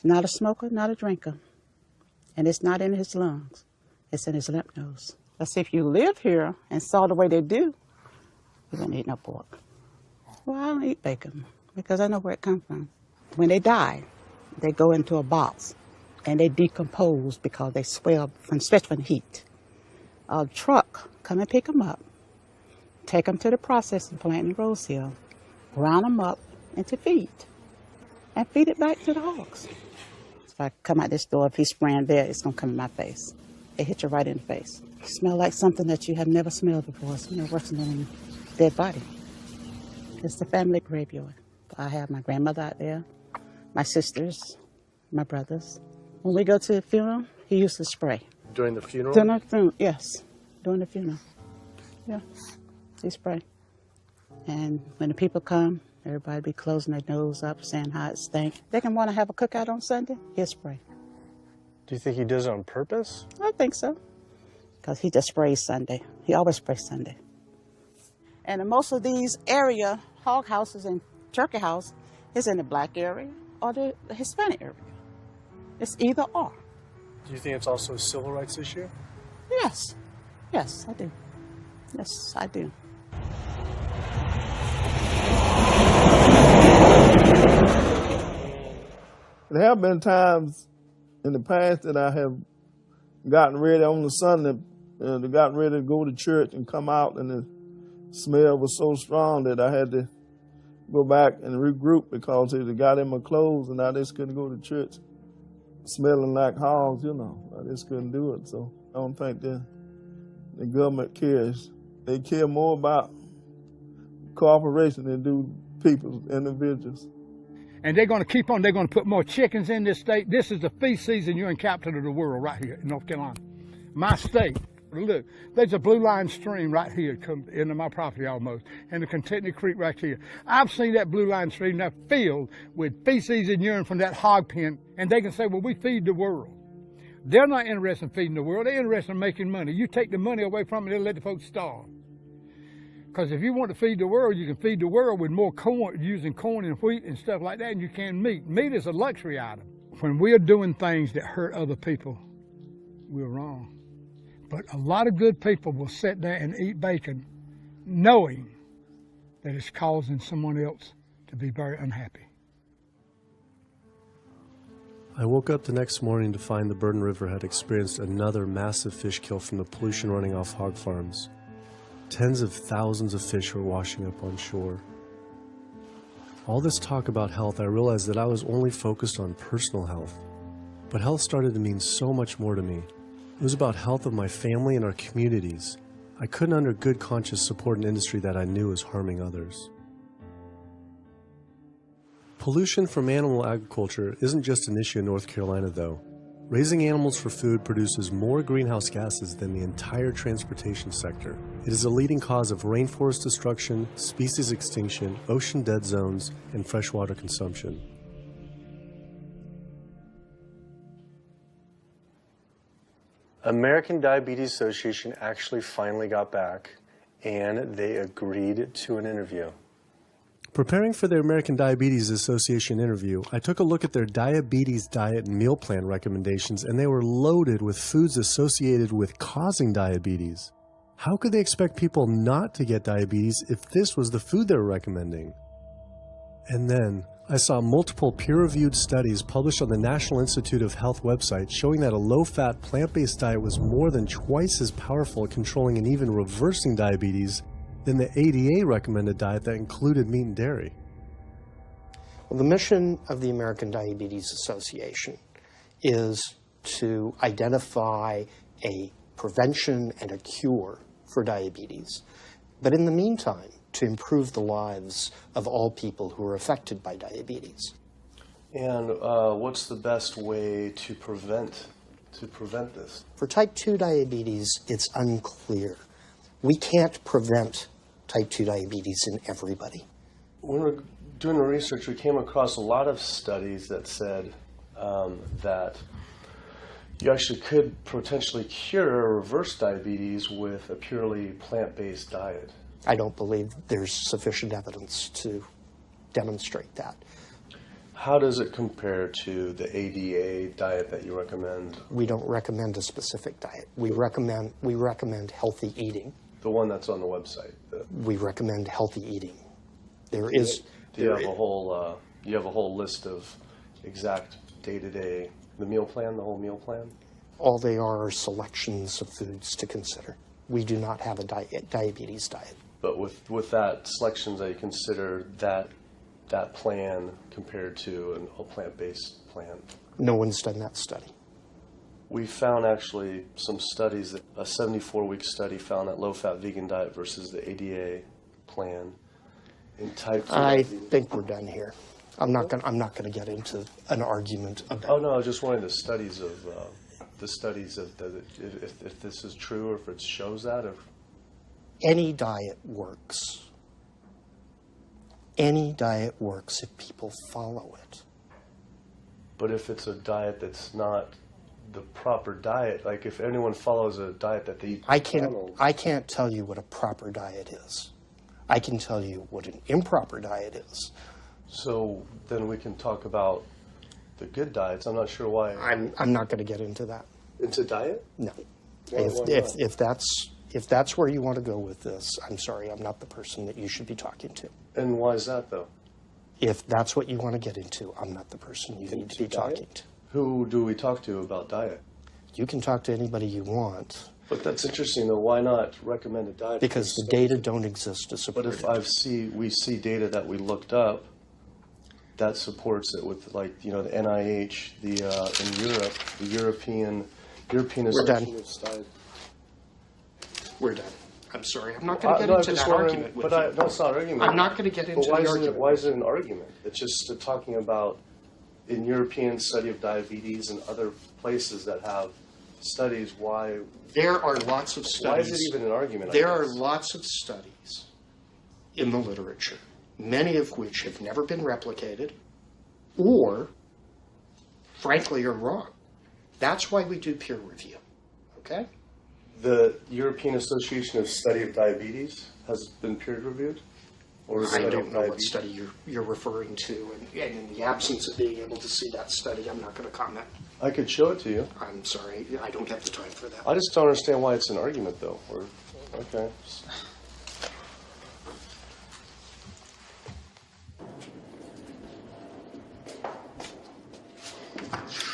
Not a smoker, not a drinker. And it's not in his lungs. It's in his lymph nodes. But see, if you live here and saw the way they do, you wouldn't eat no pork. Well, I don't eat bacon because I know where it comes from. When they die, they go into a box and they decompose because they swell from stretching heat. A truck come and pick them up, take them to the processing plant in Rose Hill, ground them up into feed, and feed it back to the hogs. If I come out this door, if he's spraying there, it's going to come in my face. It hit you right in the face. It smells like something that you have never smelled before. It smells worse than a dead body. It's the family graveyard. I have my grandmother out there, my sisters, my brothers. When we go to the funeral, he used to spray. During the funeral? During the funeral, yes. During the funeral. Yeah, he spray. And when the people come, everybody be closing their nose up, saying how it stinks. They can want to have a cookout on Sunday, he'll spray. Do you think he does it on purpose? I think so. Because he just sprays Sunday. He always sprays Sunday. And in most of these area, hog houses and turkey house is in the black area or the Hispanic area. It's either or. Do you think it's also a civil rights issue? Yes. Yes, I do. Yes, I do. There have been times in the past that I have gotten ready on the Sunday, gotten ready to go to church and come out, and the smell was so strong that I had to go back and regroup because it got in my clothes and I just couldn't go to church smelling like hogs, you know. I just couldn't do it. So I don't think the government cares. They care more about cooperation than do people, individuals. And they're going to keep on. They're going to put more chickens in this state. This is the feast season. You're in capital of the world right here in North Carolina. My state. Look, there's a blue line stream right here come into my property almost, and the Contentney Creek right here. I've seen that blue line stream now filled with feces and urine from that hog pen, and they can say, well, we feed the world. They're not interested in feeding the world. They're interested in making money. You take the money away from them, they'll let the folks starve. Because if you want to feed the world, you can feed the world with more corn, using corn and wheat and stuff like that, and you can meat. Meat is a luxury item. When we're doing things that hurt other people, we're wrong. But a lot of good people will sit there and eat bacon knowing that it's causing someone else to be very unhappy. I woke up the next morning to find the Burden River had experienced another massive fish kill from the pollution running off hog farms. Tens of thousands of fish were washing up on shore. All this talk about health, I realized that I was only focused on personal health. But health started to mean so much more to me. It was about health of my family and our communities. I couldn't under good conscience support an industry that I knew was harming others. Pollution from animal agriculture isn't just an issue in North Carolina, though. Raising animals for food produces more greenhouse gases than the entire transportation sector. It is a leading cause of rainforest destruction, species extinction, ocean dead zones, and freshwater consumption. American Diabetes Association actually finally got back, and they agreed to an interview. Preparing for their American Diabetes Association interview, I took a look at their diabetes diet and meal plan recommendations, and they were loaded with foods associated with causing diabetes. How could they expect people not to get diabetes if this was the food they were recommending? And then I saw multiple peer-reviewed studies published on the National Institute of Health website showing that a low-fat, plant-based diet was more than twice as powerful at controlling and even reversing diabetes than the ADA recommended diet that included meat and dairy. Well, the mission of the American Diabetes Association is to identify a prevention and a cure for diabetes. But in the meantime, to improve the lives of all people who are affected by diabetes. And what's the best way to prevent this? For type 2 diabetes, it's unclear. We can't prevent type 2 diabetes in everybody. When we're doing the research, we came across a lot of studies that said that you actually could potentially cure or reverse diabetes with a purely plant-based diet. I don't believe there's sufficient evidence to demonstrate that. How does it compare to the ADA diet that you recommend? We don't recommend a specific diet. We recommend healthy eating. The one that's on the website. We recommend healthy eating. Do you have a whole list of exact day-to-day, the meal plan, the whole meal plan? All they are selections of foods to consider. We do not have a diabetes diet. But with that selections, I consider that plan compared to a plant-based plan. No one's done that study. We found actually some studies, that a 74-week study found that low-fat vegan diet versus the ADA plan in type 2. I think we're done here. I'm not going to get into an argument about. Oh no, I was just wanting the studies of if this is true or if it shows that. Any diet works. Any diet works if people follow it. But if it's a diet that's not the proper diet, like if anyone follows a diet that they eat I can't tell you what a proper diet is. I can tell you what an improper diet is. So then we can talk about the good diets. I'm not sure why. I'm not going to get into that. Into diet? No. Why If that's where you want to go with this, I'm sorry, I'm not the person that you should be talking to. And why is that, though? If that's what you want to get into, I'm not the person you need to be talking to. Who do we talk to about diet? You can talk to anybody you want. But that's interesting, though. Why not recommend a diet? Because the data don't exist to support it. But if we see data that we looked up that supports it with, like, you know, the NIH, in Europe, the European Association of Diet. We're done. I'm sorry. I'm not going to get into that argument with you. No, it's not an argument. I'm not going to get into the argument. Why is it an argument? It's just talking about in European study of diabetes and other places that have studies why. There are lots of studies. Why is it even an argument? There are lots of studies in the literature, many of which have never been replicated or, frankly, are wrong. That's why we do peer review, okay? The European Association of Study of Diabetes has been peer reviewed? Or I don't know what study you're referring to, and in the absence of being able to see that study, I'm not going to comment. I could show it to you. I'm sorry, I don't have the time for that. I just don't understand why it's an argument, though. Okay.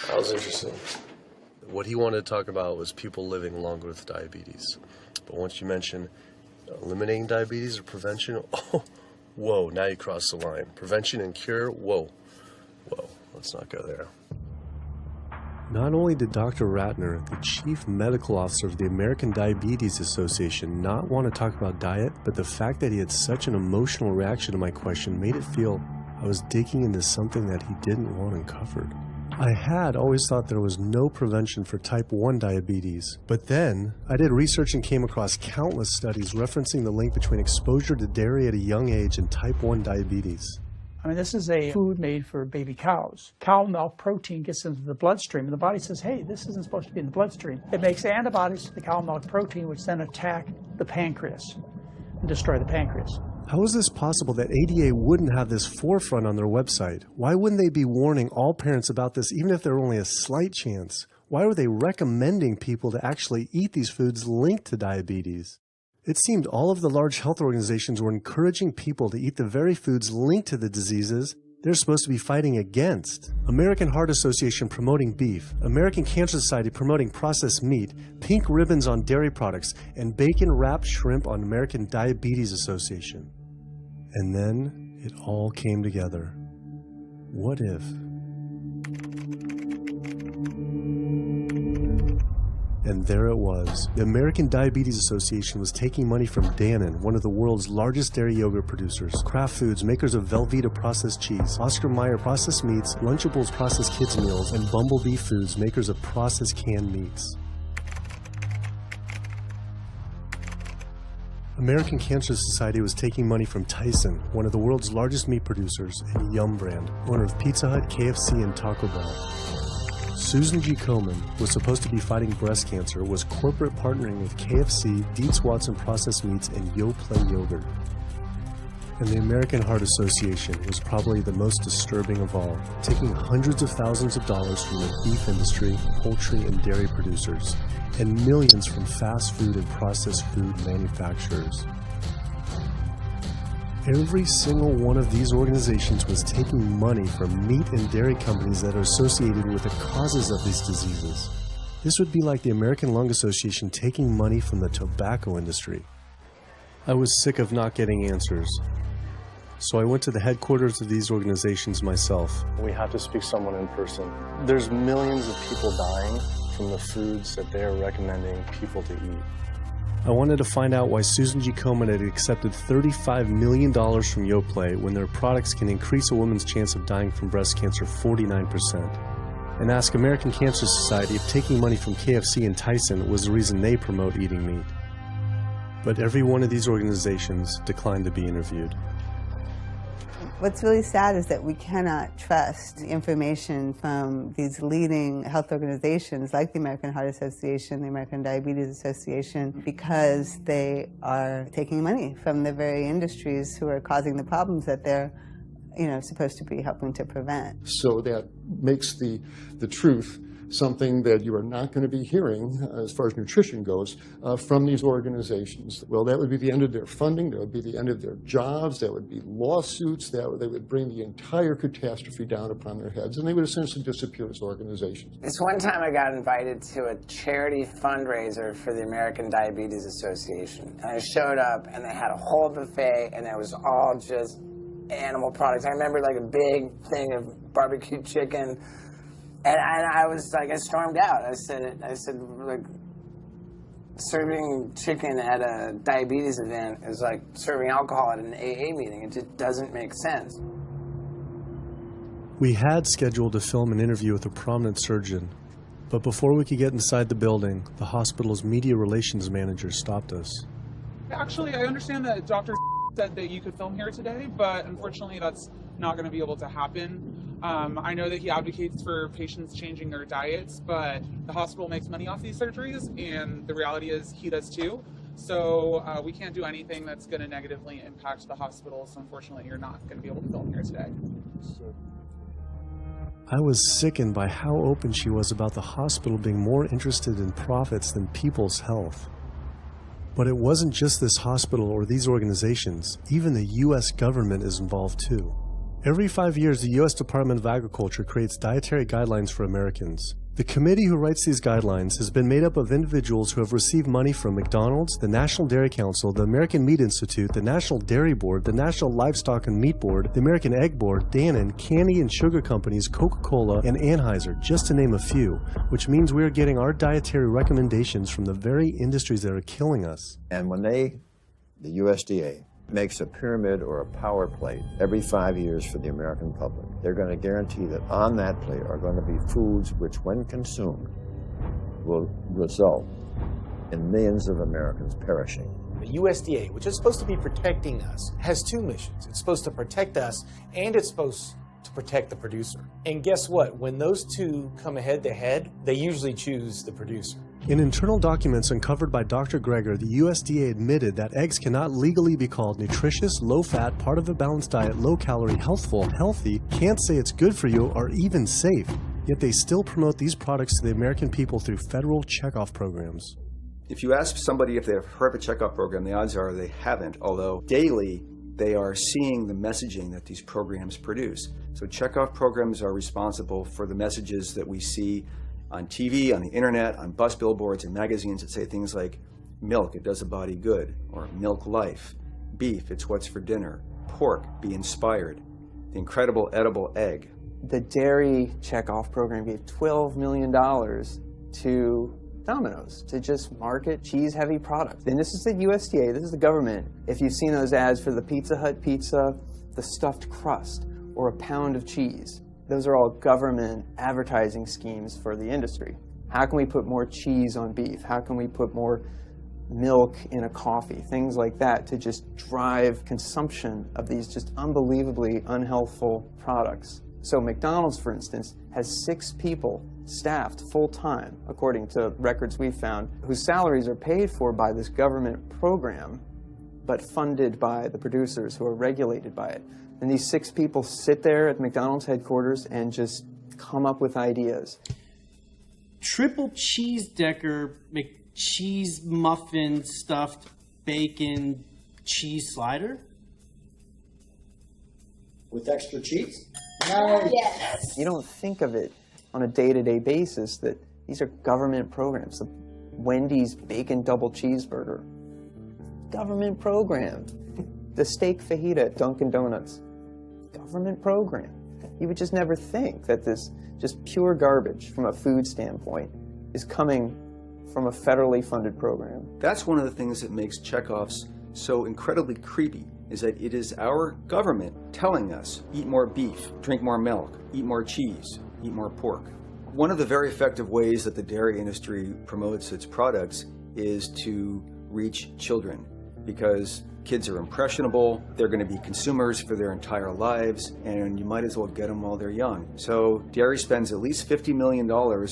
That was interesting. What he wanted to talk about was people living longer with diabetes. But once you mention eliminating diabetes or prevention, oh, whoa, now you cross the line. Prevention and cure, whoa, let's not go there. Not only did Dr. Ratner, the chief medical officer of the American Diabetes Association, not want to talk about diet, but the fact that he had such an emotional reaction to my question made it feel I was digging into something that he didn't want uncovered. I had always thought there was no prevention for type 1 diabetes, but then I did research and came across countless studies referencing the link between exposure to dairy at a young age and type 1 diabetes. I mean, this is a food made for baby cows. Cow milk protein gets into the bloodstream, and the body says, hey, this isn't supposed to be in the bloodstream. It makes antibodies to the cow milk protein, which then attack the pancreas and destroy the pancreas. How is this possible that ADA wouldn't have this forefront on their website? Why wouldn't they be warning all parents about this, even if there were only a slight chance? Why were they recommending people to actually eat these foods linked to diabetes? It seemed all of the large health organizations were encouraging people to eat the very foods linked to the diseases they're supposed to be fighting against. American Heart Association promoting beef, American Cancer Society promoting processed meat, pink ribbons on dairy products, and bacon-wrapped shrimp on American Diabetes Association. And then it all came together. What if? And there it was. The American Diabetes Association was taking money from Dannon, one of the world's largest dairy yogurt producers, Kraft Foods, makers of Velveeta processed cheese, Oscar Mayer processed meats, Lunchables processed kids meals, and Bumblebee Foods, makers of processed canned meats. American Cancer Society was taking money from Tyson, one of the world's largest meat producers, and Yum Brand, owner of Pizza Hut, KFC, and Taco Bell. Susan G. Komen was supposed to be fighting breast cancer, was corporate partnering with KFC, Dietz Watson Processed Meats, and Yoplait Yogurt. And the American Heart Association was probably the most disturbing of all, taking hundreds of thousands of dollars from the beef industry, poultry, and dairy producers, and millions from fast food and processed food manufacturers. Every single one of these organizations was taking money from meat and dairy companies that are associated with the causes of these diseases. This would be like the American Lung Association taking money from the tobacco industry. I was sick of not getting answers, so I went to the headquarters of these organizations myself. We have to speak to someone in person. There's millions of people dying from the foods that they're recommending people to eat. I wanted to find out why Susan G. Komen had accepted $35 million from Yoplait when their products can increase a woman's chance of dying from breast cancer 49%. And ask American Cancer Society if taking money from KFC and Tyson was the reason they promote eating meat. but every one of these organizations declined to be interviewed. What's really sad is that we cannot trust information from these leading health organizations like the American Heart Association, the American Diabetes Association, because they are taking money from the very industries who are causing the problems that they're supposed to be helping to prevent. So that makes the truth something that you are not going to be hearing, as far as nutrition goes, from these organizations. Well, that would be the end of their funding, that would be the end of their jobs, that would be lawsuits, they would bring the entire catastrophe down upon their heads, and they would essentially disappear as organizations. This one time I got invited to a charity fundraiser for the American Diabetes Association. And I showed up, and they had a whole buffet, and it was all just animal products. I remember like a big thing of barbecue chicken. And I was like, I stormed out. I said, like, serving chicken at a diabetes event is like serving alcohol at an AA meeting. It just doesn't make sense. We had scheduled to film an interview with a prominent surgeon, but before we could get inside the building, the hospital's media relations manager stopped us. Actually, I understand that Dr. said that you could film here today, but unfortunately that's not going to be able to happen. I know that he advocates for patients changing their diets, but the hospital makes money off these surgeries, and the reality is he does too. So we can't do anything that's going to negatively impact the hospital, so unfortunately you're not going to be able to film here today. I was sickened by how open she was about the hospital being more interested in profits than people's health. But it wasn't just this hospital or these organizations. Even the U.S. government is involved too. Every 5 years, the U.S. Department of Agriculture creates dietary guidelines for Americans. The committee who writes these guidelines has been made up of individuals who have received money from McDonald's, the National Dairy Council, the American Meat Institute, the National Dairy Board, the National Livestock and Meat Board, the American Egg Board, Dannon, candy and sugar companies, Coca-Cola, and Anheuser, just to name a few, which means we are getting our dietary recommendations from the very industries that are killing us. And when the USDA, makes a pyramid or a power plate every 5 years for the American public, they're going to guarantee that on that plate are going to be foods which, when consumed, will result in millions of Americans perishing. The USDA, which is supposed to be protecting us, has two missions. It's supposed to protect us, and it's supposed to protect the producer. And guess what? When those two come head to head, they usually choose the producer. In internal documents uncovered by Dr. Greger, the USDA admitted that eggs cannot legally be called nutritious, low-fat, part of a balanced diet, low-calorie, healthful, healthy, can't say it's good for you, or even safe. Yet they still promote these products to the American people through federal checkoff programs. If you ask somebody if they've heard of a checkoff program, the odds are they haven't, although daily they are seeing the messaging that these programs produce. So checkoff programs are responsible for the messages that we see on TV, on the internet, on bus billboards and magazines that say things like, milk, it does a body good, or milk life, beef, it's what's for dinner, pork, be inspired, the incredible edible egg. The dairy checkoff program gave $12 million to Domino's to just market cheese-heavy products. And this is the USDA, this is the government. If you've seen those ads for the Pizza Hut pizza, the stuffed crust, or a pound of cheese, those are all government advertising schemes for the industry. How can we put more cheese on beef? How can we put more milk in a coffee? Things like that to just drive consumption of these just unbelievably unhealthful products. So McDonald's, for instance, has 6 people staffed full-time, according to records we found, whose salaries are paid for by this government program, but funded by the producers who are regulated by it. And these 6 people sit there at McDonald's headquarters and just come up with ideas. Triple cheese decker, McCheese muffin stuffed bacon cheese slider? With extra cheese? Nice. Yes. You don't think of it on a day-to-day basis that these are government programs. The Wendy's bacon double cheeseburger, government program. The steak fajita at Dunkin' Donuts, government program. You would just never think that this just pure garbage from a food standpoint is coming from a federally funded program. That's one of the things that makes checkoffs so incredibly creepy, is that it is our government telling us, eat more beef, drink more milk, eat more cheese, eat more pork. One of the very effective ways that the dairy industry promotes its products is to reach children. because kids are impressionable, they're going to be consumers for their entire lives, and you might as well get them while they're young. So dairy spends at least $50 million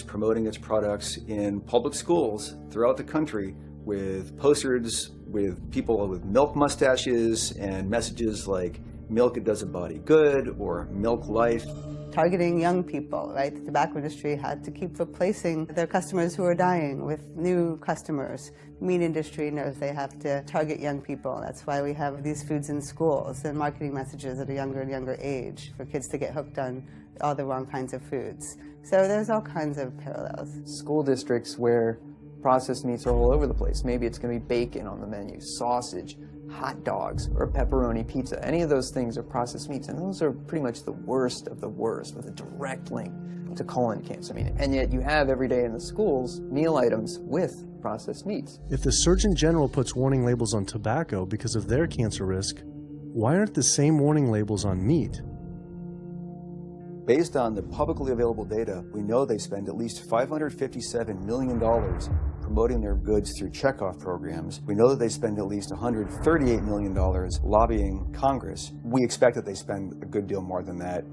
promoting its products in public schools throughout the country with posters with people with milk mustaches and messages like milk, it does a body good, or milk life. Targeting young people, right? The tobacco industry had to keep replacing their customers who are dying with new customers. The meat industry knows they have to target young people. That's why we have these foods in schools and marketing messages at a younger and younger age for kids to get hooked on all the wrong kinds of foods. So there's all kinds of parallels. School districts where processed meats are all over the place. Maybe it's going to be bacon on the menu, sausage, hot dogs, or pepperoni pizza. Any of those things are processed meats, and those are pretty much the worst of the worst with a direct link to colon cancer. And yet you have every day in the schools meal items with processed meats. If the Surgeon General puts warning labels on tobacco because of their cancer risk, why aren't the same warning labels on meat? Based on the publicly available data, we know they spend at least $557 million promoting their goods through checkoff programs. We know that they spend at least $138 million lobbying Congress. We expect that they spend a good deal more than that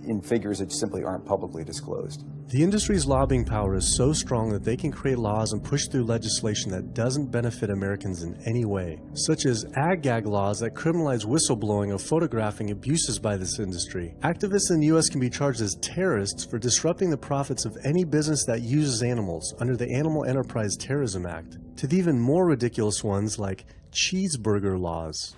in figures that simply aren't publicly disclosed. The industry's lobbying power is so strong that they can create laws and push through legislation that doesn't benefit Americans in any way, such as ag-gag laws that criminalize whistleblowing or photographing abuses by this industry. Activists in the U.S. can be charged as terrorists for disrupting the profits of any business that uses animals under the Animal Enterprise Terrorism Act, to the even more ridiculous ones like cheeseburger laws.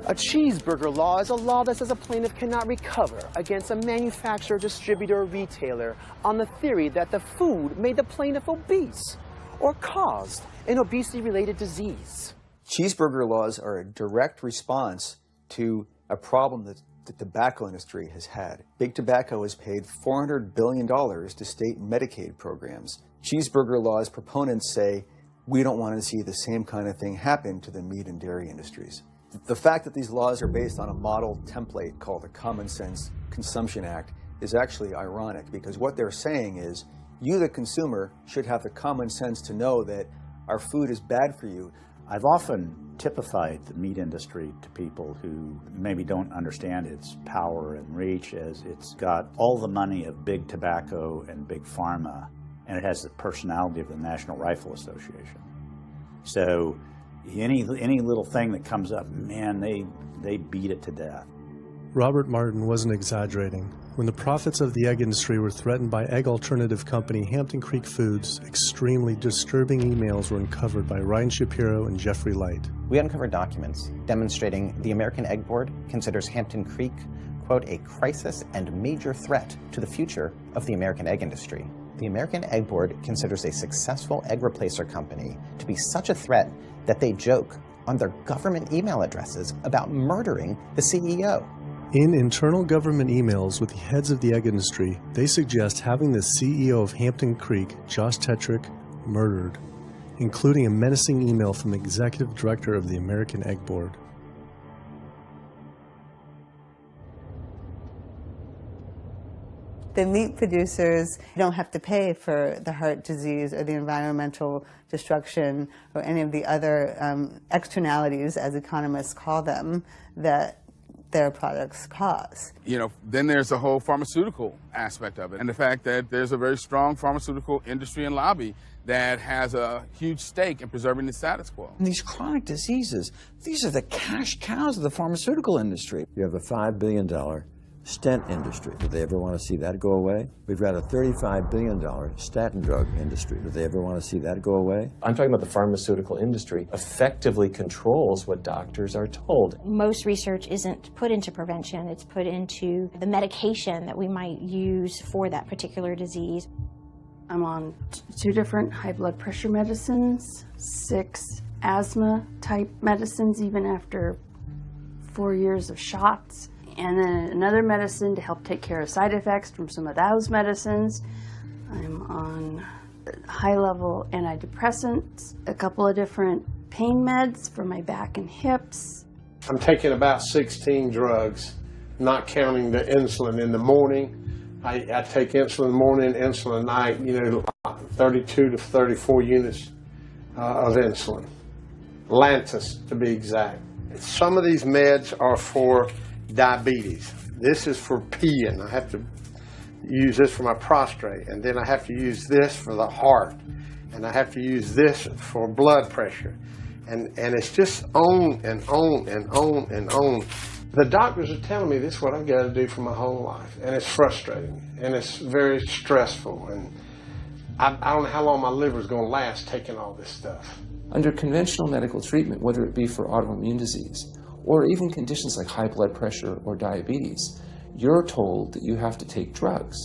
A cheeseburger law is a law that says a plaintiff cannot recover against a manufacturer, distributor, or retailer on the theory that the food made the plaintiff obese or caused an obesity-related disease. Cheeseburger laws are a direct response to a problem that the tobacco industry has had. Big Tobacco has paid $400 billion to state Medicaid programs. Cheeseburger laws proponents say, we don't want to see the same kind of thing happen to the meat and dairy industries. The fact that these laws are based on a model template called the Common Sense Consumption Act is actually ironic, because what they're saying is, you, the consumer, should have the common sense to know that our food is bad for you. I've often typified the meat industry to people who maybe don't understand its power and reach as it's got all the money of big tobacco and big pharma, and it has the personality of the National Rifle Association. So any little thing that comes up, man, they beat it to death. Robert Martin wasn't exaggerating. When the profits of the egg industry were threatened by egg alternative company Hampton Creek Foods, extremely disturbing emails were uncovered by Ryan Shapiro and Jeffrey Light. We uncovered documents demonstrating the American Egg Board considers Hampton Creek, quote, a crisis and major threat to the future of the American egg industry. The American Egg Board considers a successful egg replacer company to be such a threat that they joke on their government email addresses about murdering the CEO. In internal government emails with the heads of the egg industry, they suggest having the CEO of Hampton Creek, Josh Tetrick, murdered, including a menacing email from the executive director of the American Egg Board. The meat producers don't have to pay for the heart disease or the environmental destruction or any of the other externalities, as economists call them, that their products cause. You know, then there's the whole pharmaceutical aspect of it, and the fact that there's a very strong pharmaceutical industry and lobby that has a huge stake in preserving the status quo. And these chronic diseases, these are the cash cows of the pharmaceutical industry. You have a $5 billion stent industry. Do they ever want to see that go away? We've got a $35 billion statin drug industry. Do they ever want to see that go away? I'm talking about the pharmaceutical industry effectively controls what doctors are told. Most research isn't put into prevention, it's put into the medication that we might use for that particular disease. I'm on 2 different high blood pressure medicines, 6 asthma type medicines even after 4 years of shots, and then another medicine to help take care of side effects from some of those medicines. I'm on high-level antidepressants, a couple of different pain meds for my back and hips. I'm taking about 16 drugs, not counting the insulin in the morning. I take insulin in the morning, insulin at night, 32 to 34 units of insulin. Lantus to be exact. Some of these meds are for diabetes. This is for peeing. I have to use this for my prostate, and then I have to use this for the heart, and I have to use this for blood pressure. And it's just on and on and on and on. The doctors are telling me this is what I've got to do for my whole life, and it's frustrating, and it's very stressful, and I don't know how long my liver is going to last taking all this stuff. Under conventional medical treatment, whether it be for autoimmune disease or even conditions like high blood pressure or diabetes, you're told that you have to take drugs,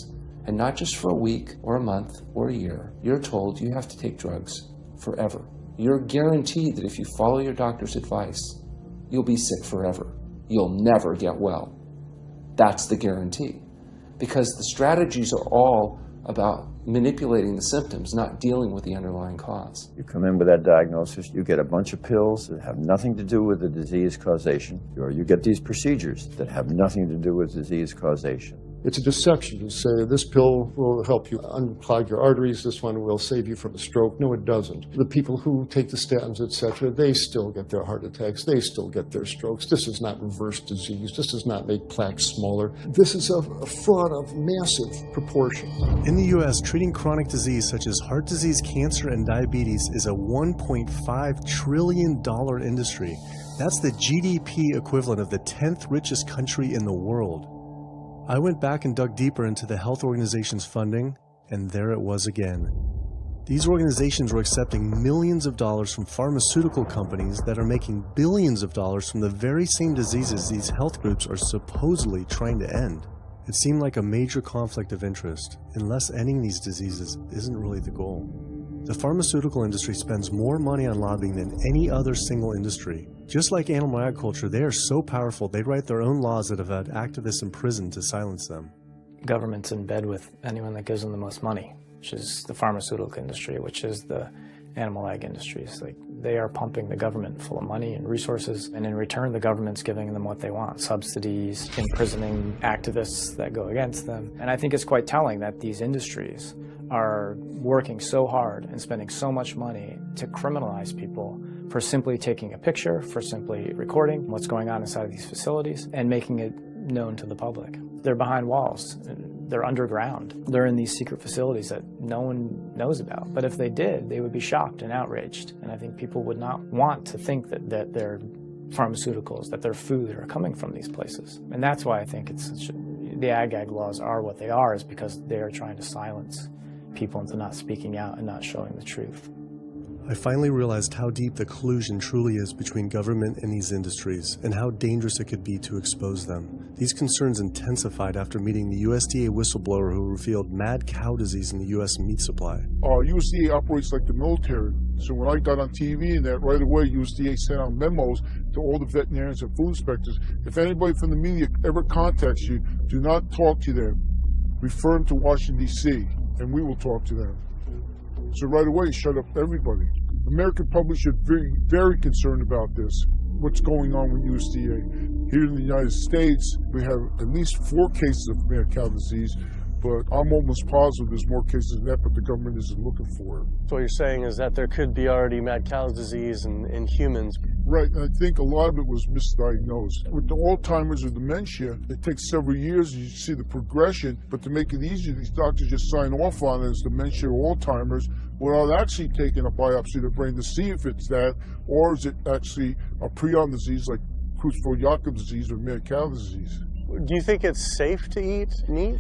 and not just for a week or a month or a year. You're told you have to take drugs forever. You're guaranteed that if you follow your doctor's advice, you'll be sick forever. You'll never get well. That's the guarantee. Because the strategies are all about manipulating the symptoms, not dealing with the underlying cause. You come in with that diagnosis, you get a bunch of pills that have nothing to do with the disease causation, or you get these procedures that have nothing to do with disease causation. It's a deception to say this pill will help you unclog your arteries, this one will save you from a stroke. No, it doesn't. The people who take the statins, etc., they still get their heart attacks, they still get their strokes. This does not reverse disease. This does not make plaques smaller. This is a fraud of massive proportions. In the U.S., treating chronic disease such as heart disease, cancer, and diabetes is a $1.5 trillion industry. That's the GDP equivalent of the 10th richest country in the world. I went back and dug deeper into the health organization's funding, and there it was again. These organizations were accepting millions of dollars from pharmaceutical companies that are making billions of dollars from the very same diseases these health groups are supposedly trying to end. It seemed like a major conflict of interest, unless ending these diseases isn't really the goal. The pharmaceutical industry spends more money on lobbying than any other single industry. Just like animal agriculture, they are so powerful they write their own laws that have had activists imprisoned to silence them. Government's in bed with anyone that gives them the most money, which is the pharmaceutical industry, which is the animal ag industries. Like, they are pumping the government full of money and resources, and in return the government's giving them what they want: subsidies, imprisoning activists that go against them. And I think it's quite telling that these industries are working so hard and spending so much money to criminalize people for simply taking a picture, for simply recording what's going on inside of these facilities and making it known to the public. They're behind walls. They're underground. They're in these secret facilities that no one knows about. But if they did, they would be shocked and outraged. And I think people would not want to think that their pharmaceuticals, that their food are coming from these places. And that's why I think the ag laws are what they are, is because they are trying to silence people into not speaking out and not showing the truth. I finally realized how deep the collusion truly is between government and these industries, and how dangerous it could be to expose them. These concerns intensified after meeting the USDA whistleblower who revealed mad cow disease in the U.S. meat supply. USDA operates like the military. So when I got on TV and that, right away USDA sent out memos to all the veterinarians and food inspectors. If anybody from the media ever contacts you, do not talk to them. Refer them to Washington, D.C., and we will talk to them. So right away, shut up everybody. American public should be very concerned about this, what's going on with USDA. Here in the United States, we have at least 4 cases of mad cow disease, but I'm almost positive there's more cases than that, but the government isn't looking for it. So what you're saying is that there could be already mad cow disease in humans. Right, and I think a lot of it was misdiagnosed. With the Alzheimer's or dementia, it takes several years, you see the progression, but to make it easier, these doctors just sign off on it as dementia or Alzheimer's without actually taking a biopsy of the brain to see if it's that, or is it actually a prion disease like Creutzfeldt-Jakob disease or mad cow disease. Do you think it's safe to eat meat?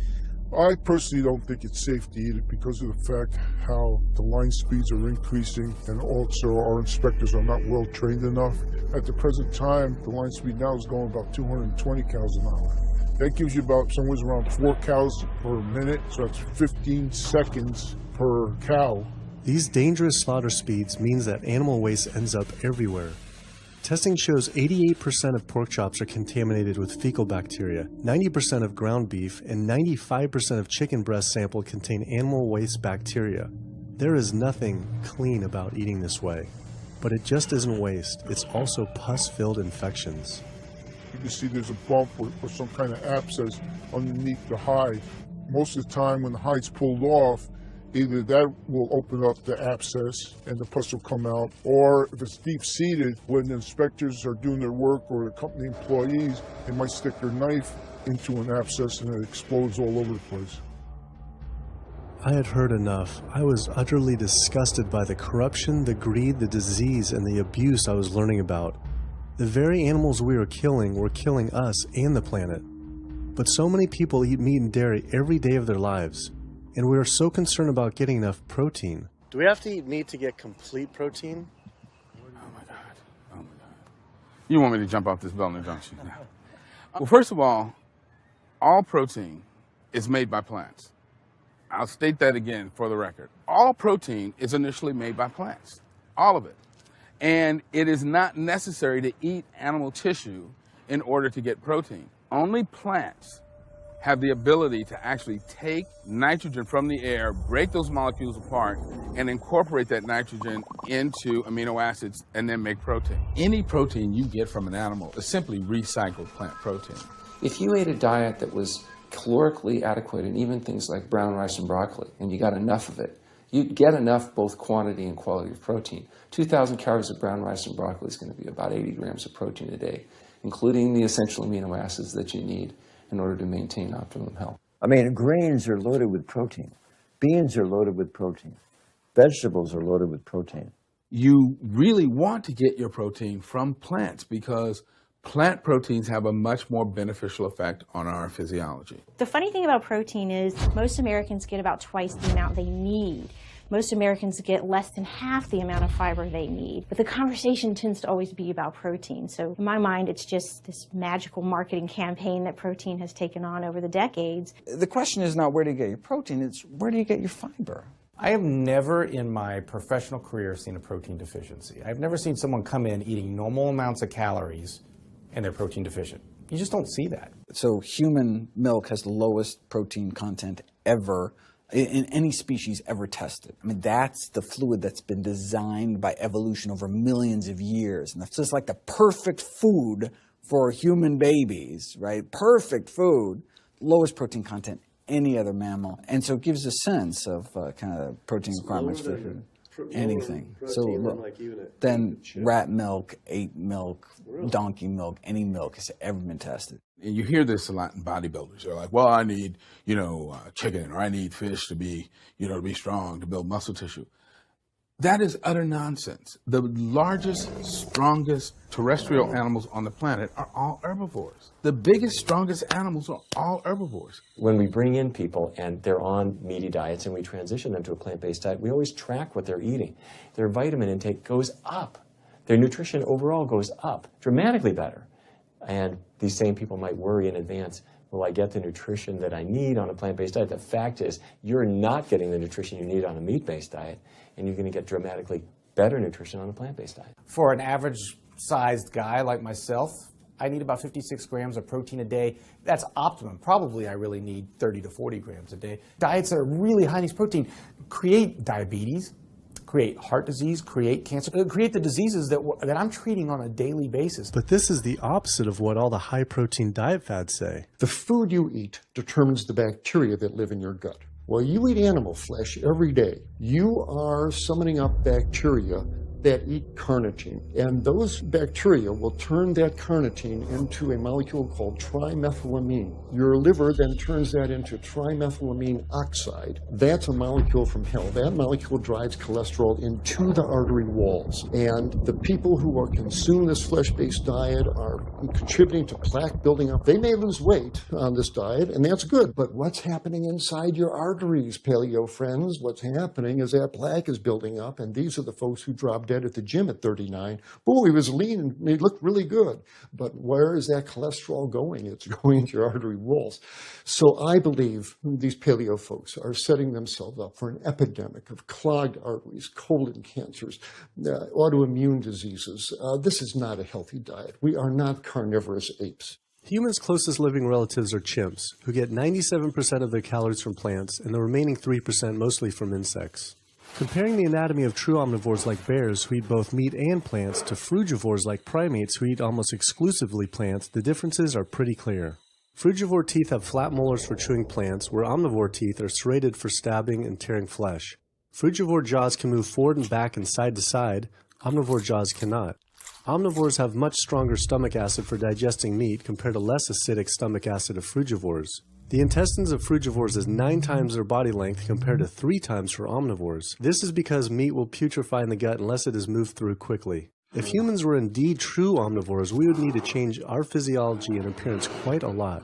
I personally don't think it's safe to eat it because of the fact how the line speeds are increasing, and also our inspectors are not well trained enough. At the present time, the line speed now is going about 220 cows an hour. That gives you about somewhere around 4 cows per minute, so that's 15 seconds per cow. These dangerous slaughter speeds means that animal waste ends up everywhere. Testing shows 88% of pork chops are contaminated with fecal bacteria, 90% of ground beef, and 95% of chicken breast sample contain animal waste bacteria. There is nothing clean about eating this way. But it just isn't waste, it's also pus-filled infections. You can see there's a bump or some kind of abscess underneath the hide. Most of the time when the hide's pulled off, Either that will open up the abscess and the pus will come out, or if it's deep-seated, when the inspectors are doing their work or the company employees, they might stick their knife into an abscess and it explodes all over the place. I had heard enough. I was utterly disgusted by the corruption, the greed, the disease, and the abuse I was learning about. The very animals we were killing us and the planet. But so many people eat meat and dairy every day of their lives, and we are so concerned about getting enough protein. Do we have to eat meat to get complete protein? Oh my God. Oh my God. You want me to jump off this building, don't you? No. Well, first of all protein is made by plants. I'll state that again for the record. All protein is initially made by plants. All of it. And it is not necessary to eat animal tissue in order to get protein. Only plants have the ability to actually take nitrogen from the air, break those molecules apart, and incorporate that nitrogen into amino acids and then make protein. Any protein you get from an animal is simply recycled plant protein. If you ate a diet that was calorically adequate, and even things like brown rice and broccoli, and you got enough of it, you'd get enough both quantity and quality of protein. 2,000 calories of brown rice and broccoli is going to be about 80 grams of protein a day, including the essential amino acids that you need in order to maintain optimum health. I mean, grains are loaded with protein. Beans are loaded with protein. Vegetables are loaded with protein. You really want to get your protein from plants because plant proteins have a much more beneficial effect on our physiology. The funny thing about protein is most Americans get about twice the amount they need. Most Americans get less than half the amount of fiber they need. But the conversation tends to always be about protein. So in my mind, it's just this magical marketing campaign that protein has taken on over the decades. The question is not where do you get your protein, it's where do you get your fiber? I have never in my professional career seen a protein deficiency. I've never seen someone come in eating normal amounts of calories and they're protein deficient. You just don't see that. So human milk has the lowest protein content ever in any species ever tested. I mean, that's the fluid that's been designed by evolution over millions of years. And that's just like the perfect food for human babies, right? Perfect food, lowest protein content any other mammal. And so it gives a sense of kind of protein requirements for food. Anything. So then rat milk, ape milk, donkey milk, any milk has ever been tested. And you hear this a lot in bodybuilders. They're like, well, I need, chicken, or I need fish to be, to be strong, to build muscle tissue. That is utter nonsense. The largest, strongest terrestrial animals on the planet are all herbivores. The biggest, strongest animals are all herbivores. When we bring in people and they're on meaty diets and we transition them to a plant-based diet, we always track what they're eating. Their vitamin intake goes up. Their nutrition overall goes up, dramatically better. And these same people might worry in advance, will I get the nutrition that I need on a plant-based diet? The fact is, you're not getting the nutrition you need on a meat-based diet, and you're going to get dramatically better nutrition on a plant-based diet. For an average-sized guy like myself, I need about 56 grams of protein a day. That's optimum. Probably I really need 30 to 40 grams a day. Diets that are really high in these protein create diabetes, create heart disease, create cancer, create the diseases that I'm treating on a daily basis. But this is the opposite of what all the high-protein diet fads say. The food you eat determines the bacteria that live in your gut. Well, you eat animal flesh every day. You are summoning up bacteria that eat carnitine. And those bacteria will turn that carnitine into a molecule called trimethylamine. Your liver then turns that into trimethylamine oxide. That's a molecule from hell. That molecule drives cholesterol into the artery walls. And the people who are consuming this flesh-based diet are contributing to plaque building up. They may lose weight on this diet, and that's good. But what's happening inside your arteries, paleo friends? What's happening is that plaque is building up, and these are the folks who drop dead at the gym at 39. Boy, he was lean and he looked really good. But where is that cholesterol going? It's going into your artery walls. So I believe these paleo folks are setting themselves up for an epidemic of clogged arteries, colon cancers, autoimmune diseases. This is not a healthy diet. We are not carnivorous apes. Humans' closest living relatives are chimps, who get 97% of their calories from plants and the remaining 3% mostly from insects. Comparing the anatomy of true omnivores like bears, who eat both meat and plants, to frugivores like primates, who eat almost exclusively plants, the differences are pretty clear. Frugivore teeth have flat molars for chewing plants, where omnivore teeth are serrated for stabbing and tearing flesh. Frugivore jaws can move forward and back and side to side. Omnivore jaws cannot. Omnivores have much stronger stomach acid for digesting meat compared to less acidic stomach acid of frugivores. The intestines of frugivores is 9 times their body length compared to 3 times for omnivores. This is because meat will putrefy in the gut unless it is moved through quickly. If humans were indeed true omnivores, we would need to change our physiology and appearance quite a lot.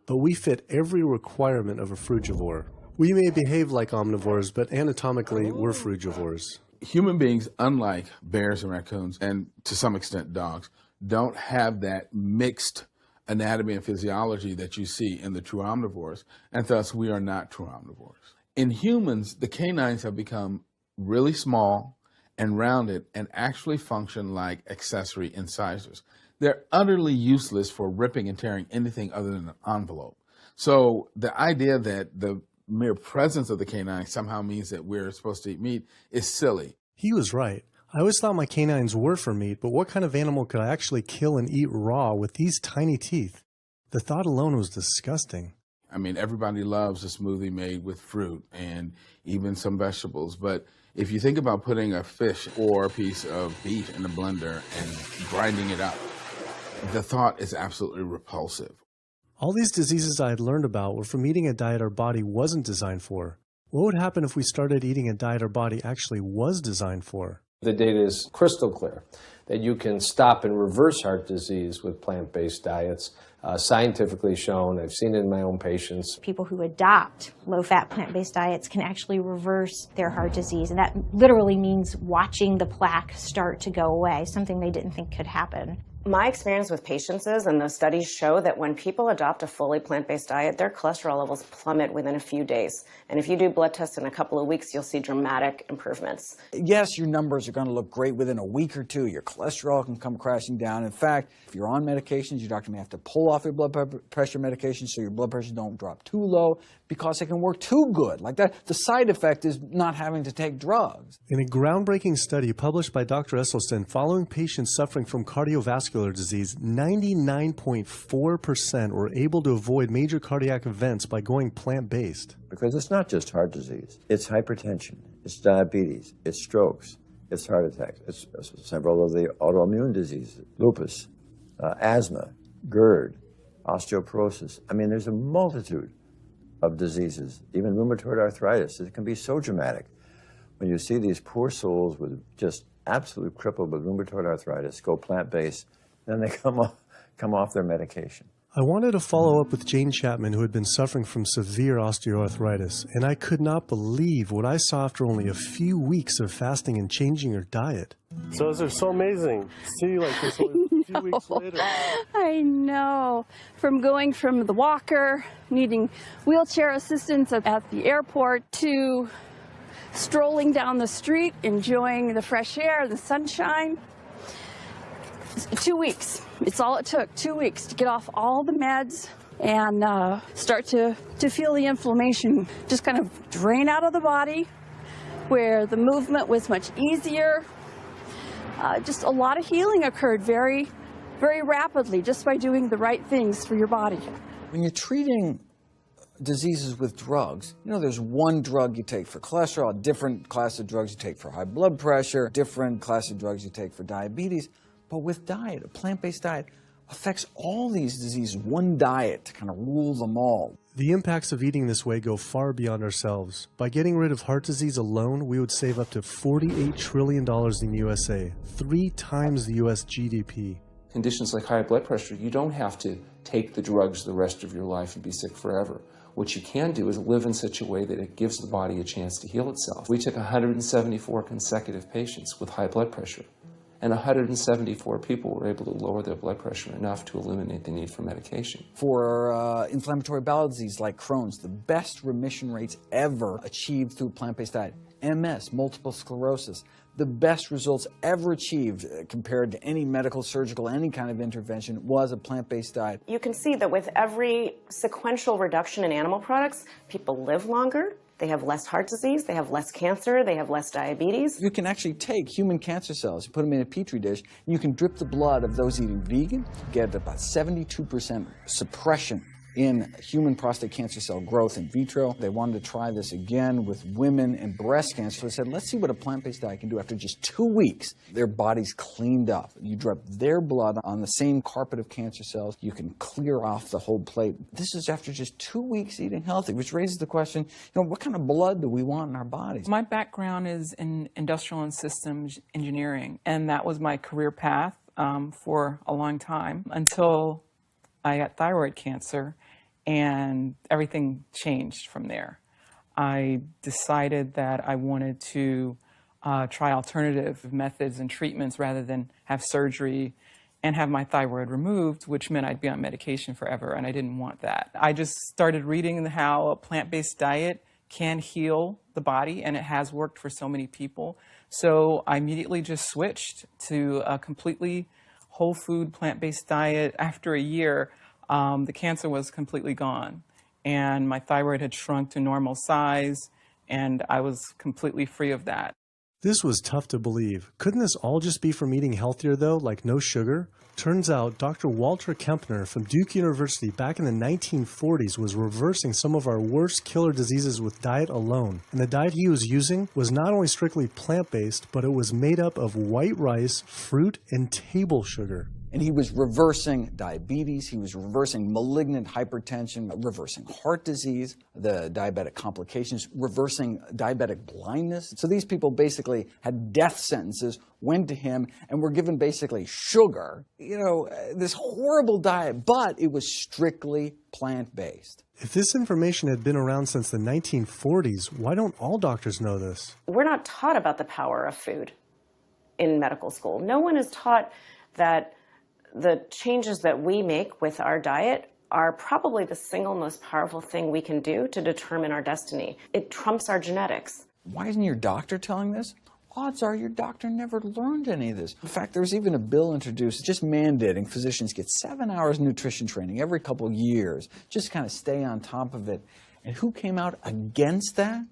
But we fit every requirement of a frugivore. We may behave like omnivores, but anatomically, we're frugivores. Human beings, unlike bears and raccoons, and to some extent dogs, don't have that mixed anatomy and physiology that you see in the true omnivores, and thus we are not true omnivores. In humans, the canines have become really small and rounded and actually function like accessory incisors. They're utterly useless for ripping and tearing anything other than an envelope. So the idea that the mere presence of the canine somehow means that we're supposed to eat meat is silly. He was right. I always thought my canines were for meat, but what kind of animal could I actually kill and eat raw with these tiny teeth? The thought alone was disgusting. I mean, everybody loves a smoothie made with fruit and even some vegetables, but if you think about putting a fish or a piece of beef in a blender and grinding it up, the thought is absolutely repulsive. All these diseases I had learned about were from eating a diet our body wasn't designed for. What would happen if we started eating a diet our body actually was designed for? The data is crystal clear that you can stop and reverse heart disease with plant-based diets, scientifically shown. I've seen it in my own patients. People who adopt low-fat plant-based diets can actually reverse their heart disease, and that literally means watching the plaque start to go away, something they didn't think could happen. My experience with patients is, and those studies show, that when people adopt a fully plant-based diet, their cholesterol levels plummet within a few days. And if you do blood tests in a couple of weeks, you'll see dramatic improvements. Yes, your numbers are going to look great within a week or two. Your cholesterol can come crashing down. In fact, if you're on medications, your doctor may have to pull off your blood pressure medication so your blood pressure don't drop too low because it can work too good. Like that, the side effect is not having to take drugs. In a groundbreaking study published by Dr. Esselstyn following patients suffering from cardiovascular disease, 99.4% were able to avoid major cardiac events by going plant-based. Because it's not just heart disease. It's hypertension, it's diabetes, it's strokes, it's heart attacks, it's several of the autoimmune diseases, lupus, asthma, GERD, osteoporosis. I mean, there's a multitude of diseases, even rheumatoid arthritis. It can be so dramatic. When you see these poor souls with just absolute crippled with rheumatoid arthritis go plant-based, then they come off their medication. I wanted to follow up with Jane Chapman, who had been suffering from severe osteoarthritis, and I could not believe what I saw after only a few weeks of fasting and changing her diet. So those are so amazing. See, like this only a few weeks later. I know. From going from the walker, needing wheelchair assistance at the airport, to strolling down the street, enjoying the fresh air, the sunshine. 2 weeks. It's all it took, 2 weeks to get off all the meds and start to feel the inflammation just kind of drain out of the body, where the movement was much easier. Just a lot of healing occurred very, very rapidly just by doing the right things for your body. When you're treating diseases with drugs, you know, there's one drug you take for cholesterol, a different class of drugs you take for high blood pressure, different class of drugs you take for diabetes. But with diet, a plant-based diet affects all these diseases, one diet to kind of rule them all. The impacts of eating this way go far beyond ourselves. By getting rid of heart disease alone, we would save up to $48 trillion in the USA, 3 times the US GDP. Conditions like high blood pressure, you don't have to take the drugs the rest of your life and be sick forever. What you can do is live in such a way that it gives the body a chance to heal itself. We took 174 consecutive patients with high blood pressure, and 174 people were able to lower their blood pressure enough to eliminate the need for medication. For inflammatory bowel disease like Crohn's, the best remission rates ever achieved through a plant-based diet. MS, multiple sclerosis, the best results ever achieved compared to any medical, surgical, any kind of intervention was a plant-based diet. You can see that with every sequential reduction in animal products, people live longer, they have less heart disease, they have less cancer, they have less diabetes. You can actually take human cancer cells, you put them in a petri dish, and you can drip the blood of those eating vegan, get about 72% suppression in human prostate cancer cell growth in vitro. They wanted to try this again with women and breast cancer. So they said, let's see what a plant-based diet can do. After just 2 weeks, their bodies cleaned up. You drop their blood on the same carpet of cancer cells. You can clear off the whole plate. This is after just 2 weeks eating healthy, which raises the question, what kind of blood do we want in our bodies? My background is in industrial and systems engineering, and that was my career path for a long time until I got thyroid cancer, and everything changed from there. I decided that I wanted to try alternative methods and treatments rather than have surgery and have my thyroid removed, which meant I'd be on medication forever, and I didn't want that. I just started reading how a plant-based diet can heal the body, and it has worked for so many people. So I immediately just switched to a completely whole food plant-based diet. After a year, the cancer was completely gone, and my thyroid had shrunk to normal size, and I was completely free of that. This was tough to believe. Couldn't this all just be from eating healthier though, like no sugar? Turns out Dr. Walter Kempner from Duke University back in the 1940s was reversing some of our worst killer diseases with diet alone. And the diet he was using was not only strictly plant-based, but it was made up of white rice, fruit, and table sugar. And he was reversing diabetes, he was reversing malignant hypertension, reversing heart disease, the diabetic complications, reversing diabetic blindness. So these people basically had death sentences, went to him, and were given basically sugar, this horrible diet, but it was strictly plant-based. If this information had been around since the 1940s, why don't all doctors know this? We're not taught about the power of food in medical school. No one is taught that the changes that we make with our diet are probably the single most powerful thing we can do to determine our destiny. It trumps our genetics. Why isn't your doctor telling this? Odds are your doctor never learned any of this. In fact, there's even a bill introduced just mandating physicians get 7 hours nutrition training every couple years, just to kind of stay on top of it. And who came out against that?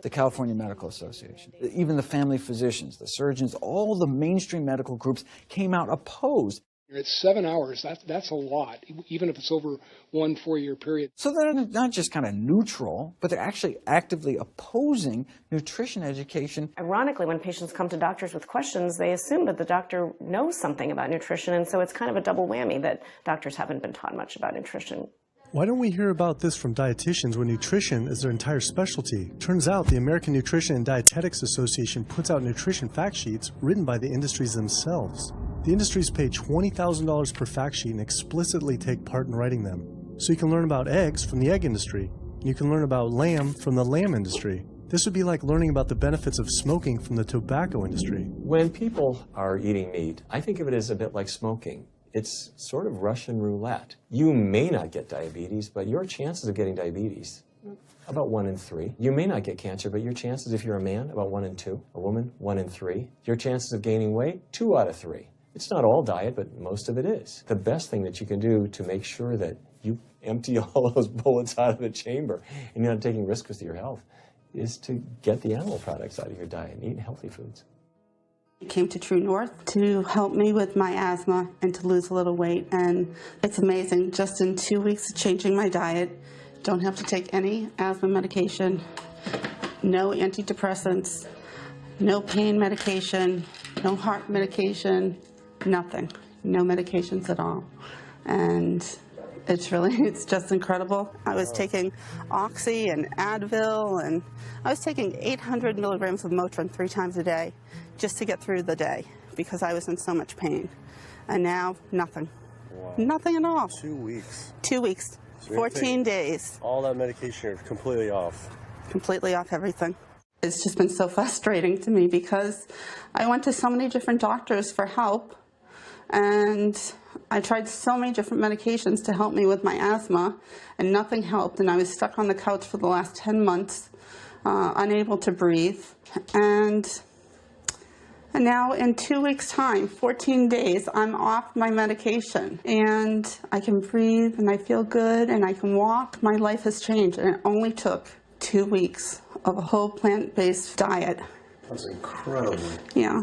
The California Medical Association. Even the family physicians, the surgeons, all the mainstream medical groups came out opposed. It's 7 hours. That's a lot, even if it's over 1 4-year period. So they're not just kind of neutral, but they're actually actively opposing nutrition education. Ironically, when patients come to doctors with questions, they assume that the doctor knows something about nutrition, and so it's kind of a double whammy that doctors haven't been taught much about nutrition. Why don't we hear about this from dietitians when nutrition is their entire specialty? Turns out the American Nutrition and Dietetics Association puts out nutrition fact sheets written by the industries themselves. The industries pay $20,000 per fact sheet and explicitly take part in writing them. So you can learn about eggs from the egg industry. You can learn about lamb from the lamb industry. This would be like learning about the benefits of smoking from the tobacco industry. When people are eating meat, I think of it as a bit like smoking. It's sort of Russian roulette. You may not get diabetes, but your chances of getting diabetes, about 1 in 3. You may not get cancer, but your chances, if you're a man, about 1 in 2. A woman, 1 in 3. Your chances of gaining weight, 2 out of 3. It's not all diet, but most of it is. The best thing that you can do to make sure that you empty all those bullets out of the chamber and you're not taking risks with your health is to get the animal products out of your diet and eat healthy foods. I came to True North to help me with my asthma and to lose a little weight, and it's amazing. Just in 2 weeks of changing my diet, don't have to take any asthma medication, no antidepressants, no pain medication, no heart medication, nothing, no medications at all. And it's just incredible. I was taking Oxy and Advil, and I was taking 800 milligrams of Motrin 3 times a day just to get through the day because I was in so much pain. And now, nothing. Wow. Nothing at all. 2 weeks. 2 weeks, So 14 days. All that medication, you're completely off. Completely off everything. It's just been so frustrating to me because I went to so many different doctors for help, and I tried so many different medications to help me with my asthma, and nothing helped, and I was stuck on the couch for the last 10 months, unable to breathe. And now in 2 weeks' time, 14 days, I'm off my medication, and I can breathe, and I feel good, and I can walk. My life has changed, and it only took 2 weeks of a whole plant-based diet. That's incredible. Yeah.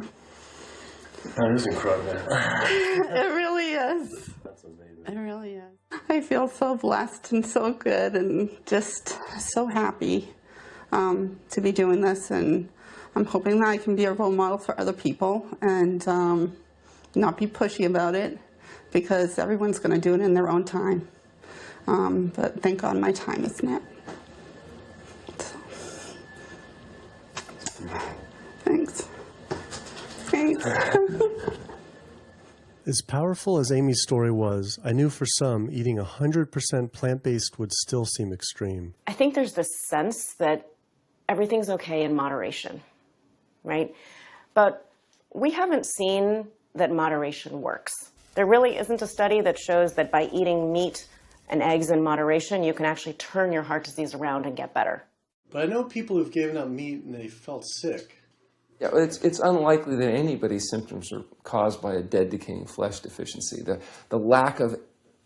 That is incredible. It really is. That's amazing. It really is. I feel so blessed and so good and just so happy to be doing this, and I'm hoping that I can be a role model for other people and not be pushy about it, because everyone's going to do it in their own time. But thank God my time is now. Thanks. Thanks. As powerful as Amy's story was, I knew for some, eating 100% plant-based would still seem extreme. I think there's this sense that everything's okay in moderation, right? But we haven't seen that moderation works. There really isn't a study that shows that by eating meat and eggs in moderation, you can actually turn your heart disease around and get better. But I know people who've given up meat and they felt sick. Yeah, it's unlikely that anybody's symptoms are caused by a dead, decaying flesh deficiency. The lack of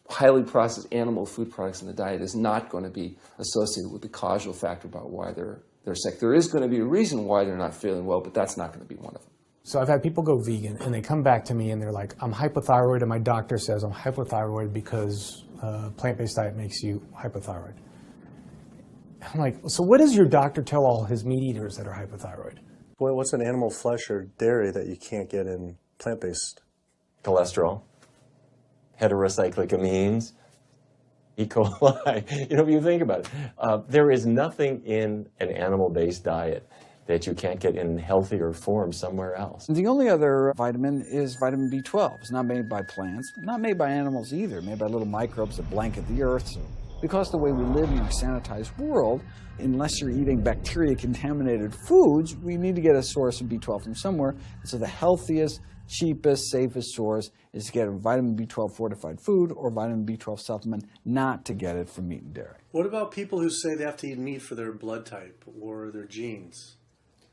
highly processed animal food products in the diet is not going to be associated with the causal factor about why they're sick. There is going to be a reason why they're not feeling well, but that's not going to be one of them. So I've had people go vegan, and they come back to me, and they're like, I'm hypothyroid, and my doctor says I'm hypothyroid because plant-based diet makes you hypothyroid. I'm like, so what does your doctor tell all his meat eaters that are hypothyroid? Well, what's in animal flesh or dairy that you can't get in plant-based? Cholesterol, heterocyclic amines, E. coli. You know, if you think about it, there is nothing in an animal-based diet that you can't get in healthier form somewhere else. The only other vitamin is vitamin B12. It's not made by plants, not made by animals either, made by little microbes that blanket the earth. So because the way we live in a sanitized world, unless you're eating bacteria-contaminated foods, we need to get a source of B12 from somewhere. So the healthiest, cheapest, safest source is to get a vitamin B12 fortified food or vitamin B12 supplement, not to get it from meat and dairy. What about people who say they have to eat meat for their blood type or their genes?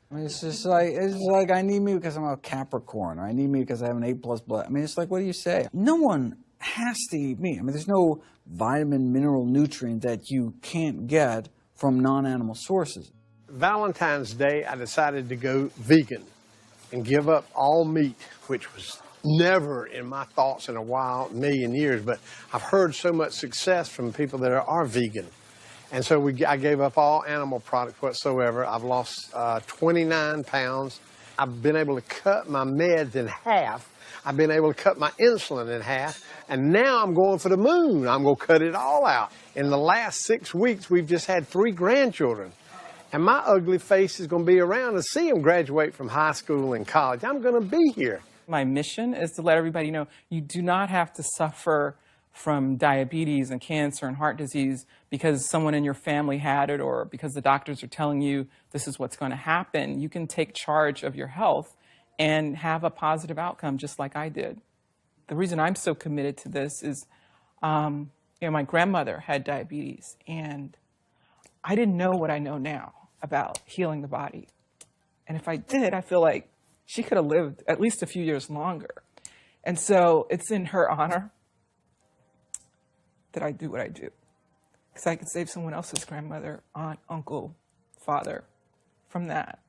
I mean, it's like I need meat because I'm a Capricorn, or I need meat because I have an A+ blood. I mean, it's like, what do you say? No one has to eat meat. I mean, there's no vitamin, mineral, nutrient that you can't get from non-animal sources. Valentine's Day, I decided to go vegan and give up all meat, which was never in my thoughts in a while, million years, but I've heard so much success from people that are vegan. And so I gave up all animal products whatsoever. I've lost 29 pounds. I've been able to cut my meds in half. I've been able to cut my insulin in half. And now I'm going for the moon. I'm going to cut it all out. In the last 6 weeks, we've just had 3 grandchildren. And my ugly face is going to be around to see them graduate from high school and college. I'm going to be here. My mission is to let everybody know you do not have to suffer from diabetes and cancer and heart disease because someone in your family had it or because the doctors are telling you this is what's going to happen. You can take charge of your health and have a positive outcome just like I did. The reason I'm so committed to this is, my grandmother had diabetes, and I didn't know what I know now about healing the body. And if I did, I feel like she could have lived at least a few years longer. And so it's in her honor that I do what I do. Because I could save someone else's grandmother, aunt, uncle, father from that,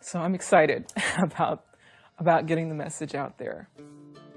So I'm excited about getting the message out there.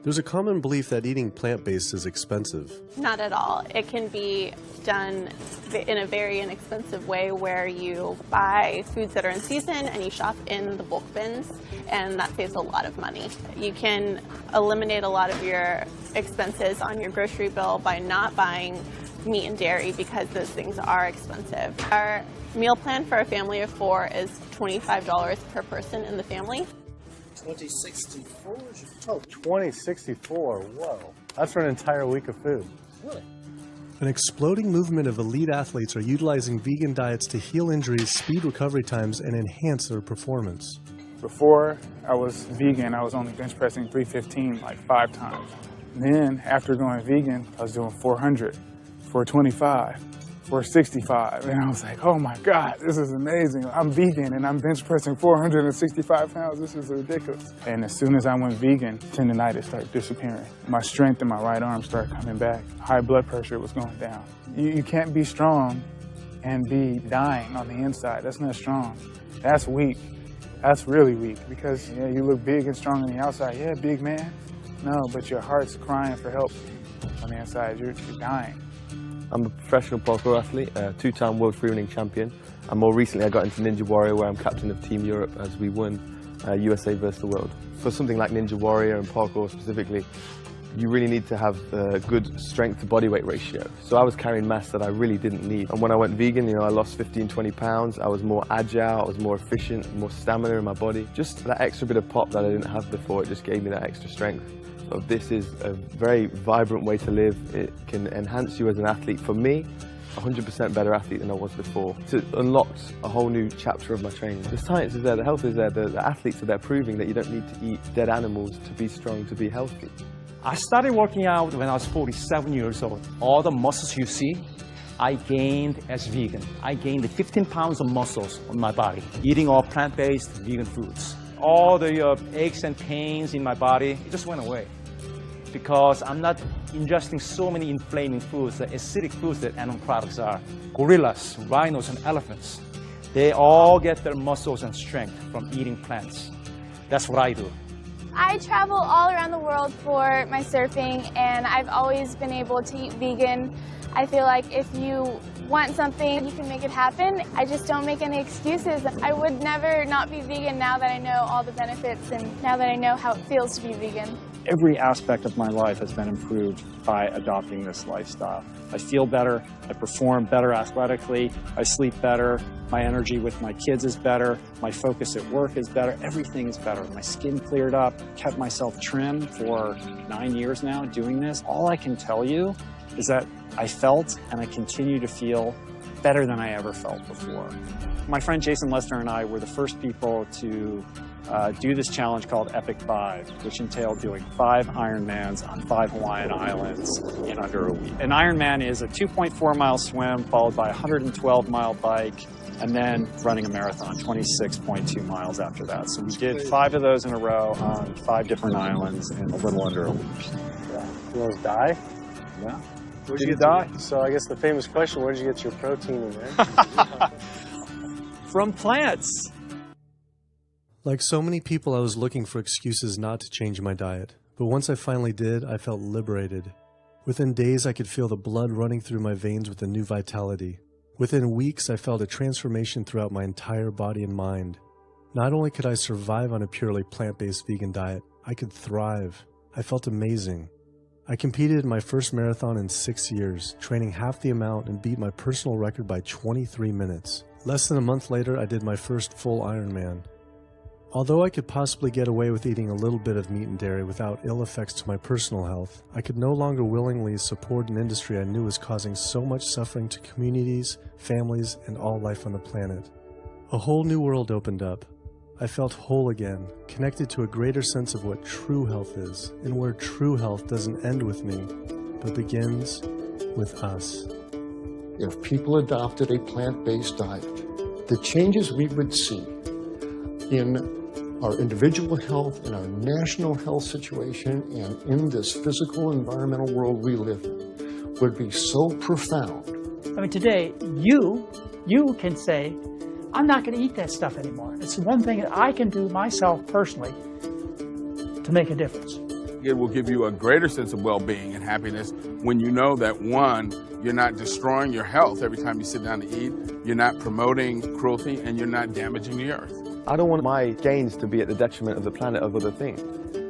There's a common belief that eating plant-based is expensive. Not at all. It can be done in a very inexpensive way where you buy foods that are in season and you shop in the bulk bins, and that saves a lot of money. You can eliminate a lot of your expenses on your grocery bill by not buying meat and dairy because those things are expensive. Our meal plan for a family of 4 is $25 per person in the family. 2064 is your total. 2064, whoa. That's for an entire week of food. Really? An exploding movement of elite athletes are utilizing vegan diets to heal injuries, speed recovery times, and enhance their performance. Before I was vegan, I was only bench pressing 315 like 5 times. Then, after going vegan, I was doing 400, 425, 465, and I was like, oh my God, this is amazing. I'm vegan and I'm bench pressing 465 pounds. This is ridiculous. And as soon as I went vegan, tendinitis started disappearing. My strength in my right arm started coming back. High blood pressure was going down. You can't be strong and be dying on the inside. That's not strong. That's weak. That's really weak because yeah, you look big and strong on the outside. Yeah, big man. No, but your heart's crying for help on the inside. You're dying. I'm a professional parkour athlete, a two-time world freerunning champion, and more recently I got into Ninja Warrior where I'm captain of Team Europe as we won USA versus the world. For something like Ninja Warrior and parkour specifically, you really need to have a good strength to body weight ratio. So I was carrying mass that I really didn't need. And when I went vegan, you know, I lost 15, 20 pounds. I was more agile, I was more efficient, more stamina in my body. Just that extra bit of pop that I didn't have before, it just gave me that extra strength. So this is a very vibrant way to live. It can enhance you as an athlete. For me, 100% better athlete than I was before. It unlocked a whole new chapter of my training. The science is there, the health is there, the athletes are there proving that you don't need to eat dead animals to be strong, to be healthy. I started working out when I was 47 years old. All the muscles you see, I gained as vegan. I gained 15 pounds of muscles on my body, eating all plant-based vegan foods. All the aches and pains in my body, it just went away. Because I'm not ingesting so many inflaming foods, the acidic foods that animal products are. Gorillas, rhinos, and elephants, they all get their muscles and strength from eating plants. That's what I do. I travel all around the world for my surfing, and I've always been able to eat vegan. I feel like if you want something, you can make it happen. I just don't make any excuses. I would never not be vegan now that I know all the benefits and now that I know how it feels to be vegan. Every aspect of my life has been improved by adopting this lifestyle. I feel better, I perform better athletically, I sleep better, my energy with my kids is better, my focus at work is better, everything is better. My skin cleared up, kept myself trim for 9 years now doing this. All I can tell you is that I felt and I continue to feel better than I ever felt before. My friend Jason Lester and I were the first people to do this challenge called Epic 5, which entailed doing 5 Ironmans on 5 Hawaiian islands in under a week. An Ironman is a 2.4-mile swim followed by a 112-mile bike and then running a marathon, 26.2 miles after that. So we did 5 of those in a row on 5 different islands in a little under a week. Yeah. You almost die? Yeah. Where'd you die? So I guess the famous question, where did you get your protein and energy? From plants. Like so many people, I was looking for excuses not to change my diet. But once I finally did, I felt liberated. Within days, I could feel the blood running through my veins with a new vitality. Within weeks, I felt a transformation throughout my entire body and mind. Not only could I survive on a purely plant-based vegan diet, I could thrive. I felt amazing. I competed in my first marathon in 6 years, training half the amount and beat my personal record by 23 minutes. Less than a month later, I did my first full Ironman. Although I could possibly get away with eating a little bit of meat and dairy without ill effects to my personal health, I could no longer willingly support an industry I knew was causing so much suffering to communities, families, and all life on the planet. A whole new world opened up. I felt whole again, connected to a greater sense of what true health is, and where true health doesn't end with me, but begins with us. If people adopted a plant-based diet, the changes we would see in our individual health, in our national health situation, and in this physical environmental world we live in would be so profound. I mean, today, you can say, I'm not going to eat that stuff anymore. It's one thing that I can do myself personally to make a difference. It will give you a greater sense of well-being and happiness when you know that, one, you're not destroying your health every time you sit down to eat, you're not promoting cruelty, and you're not damaging the earth. I don't want my gains to be at the detriment of the planet of other things.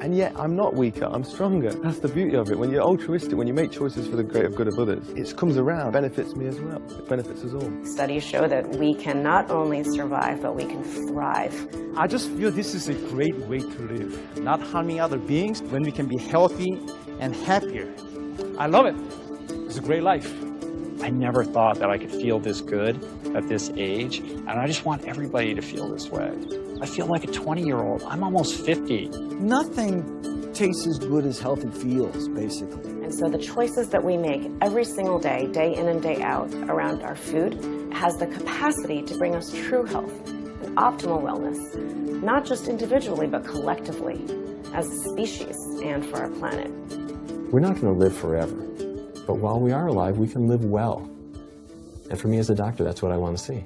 And yet, I'm not weaker, I'm stronger. That's the beauty of it. When you're altruistic, when you make choices for the greater good of others, it comes around, it benefits me as well. It benefits us all. Studies show that we can not only survive, but we can thrive. I just feel this is a great way to live, not harming other beings when we can be healthy and happier. I love it. It's a great life. I never thought that I could feel this good at this age, and I just want everybody to feel this way. I feel like a 20-year-old. I'm almost 50. Nothing tastes as good as healthy feels, basically. And so the choices that we make every single day, day in and day out, around our food, has the capacity to bring us true health and optimal wellness, not just individually, but collectively, as a species and for our planet. We're not going to live forever, but while we are alive, we can live well. And for me as a doctor, that's what I want to see.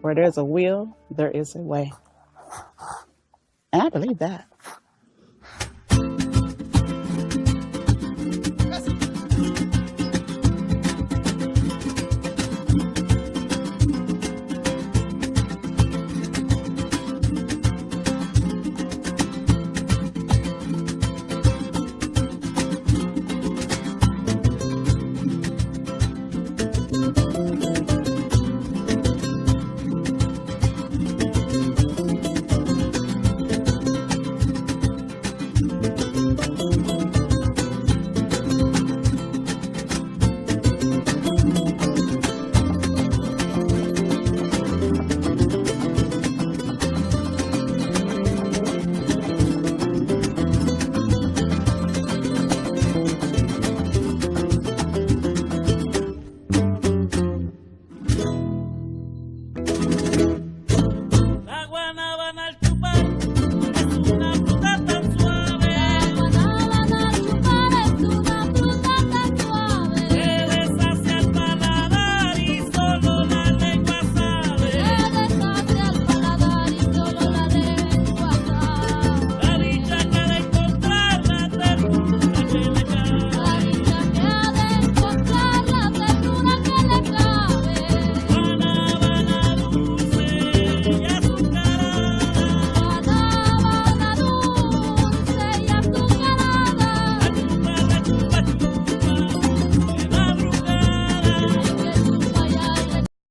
Where there's a will, there is a way. And I believe that.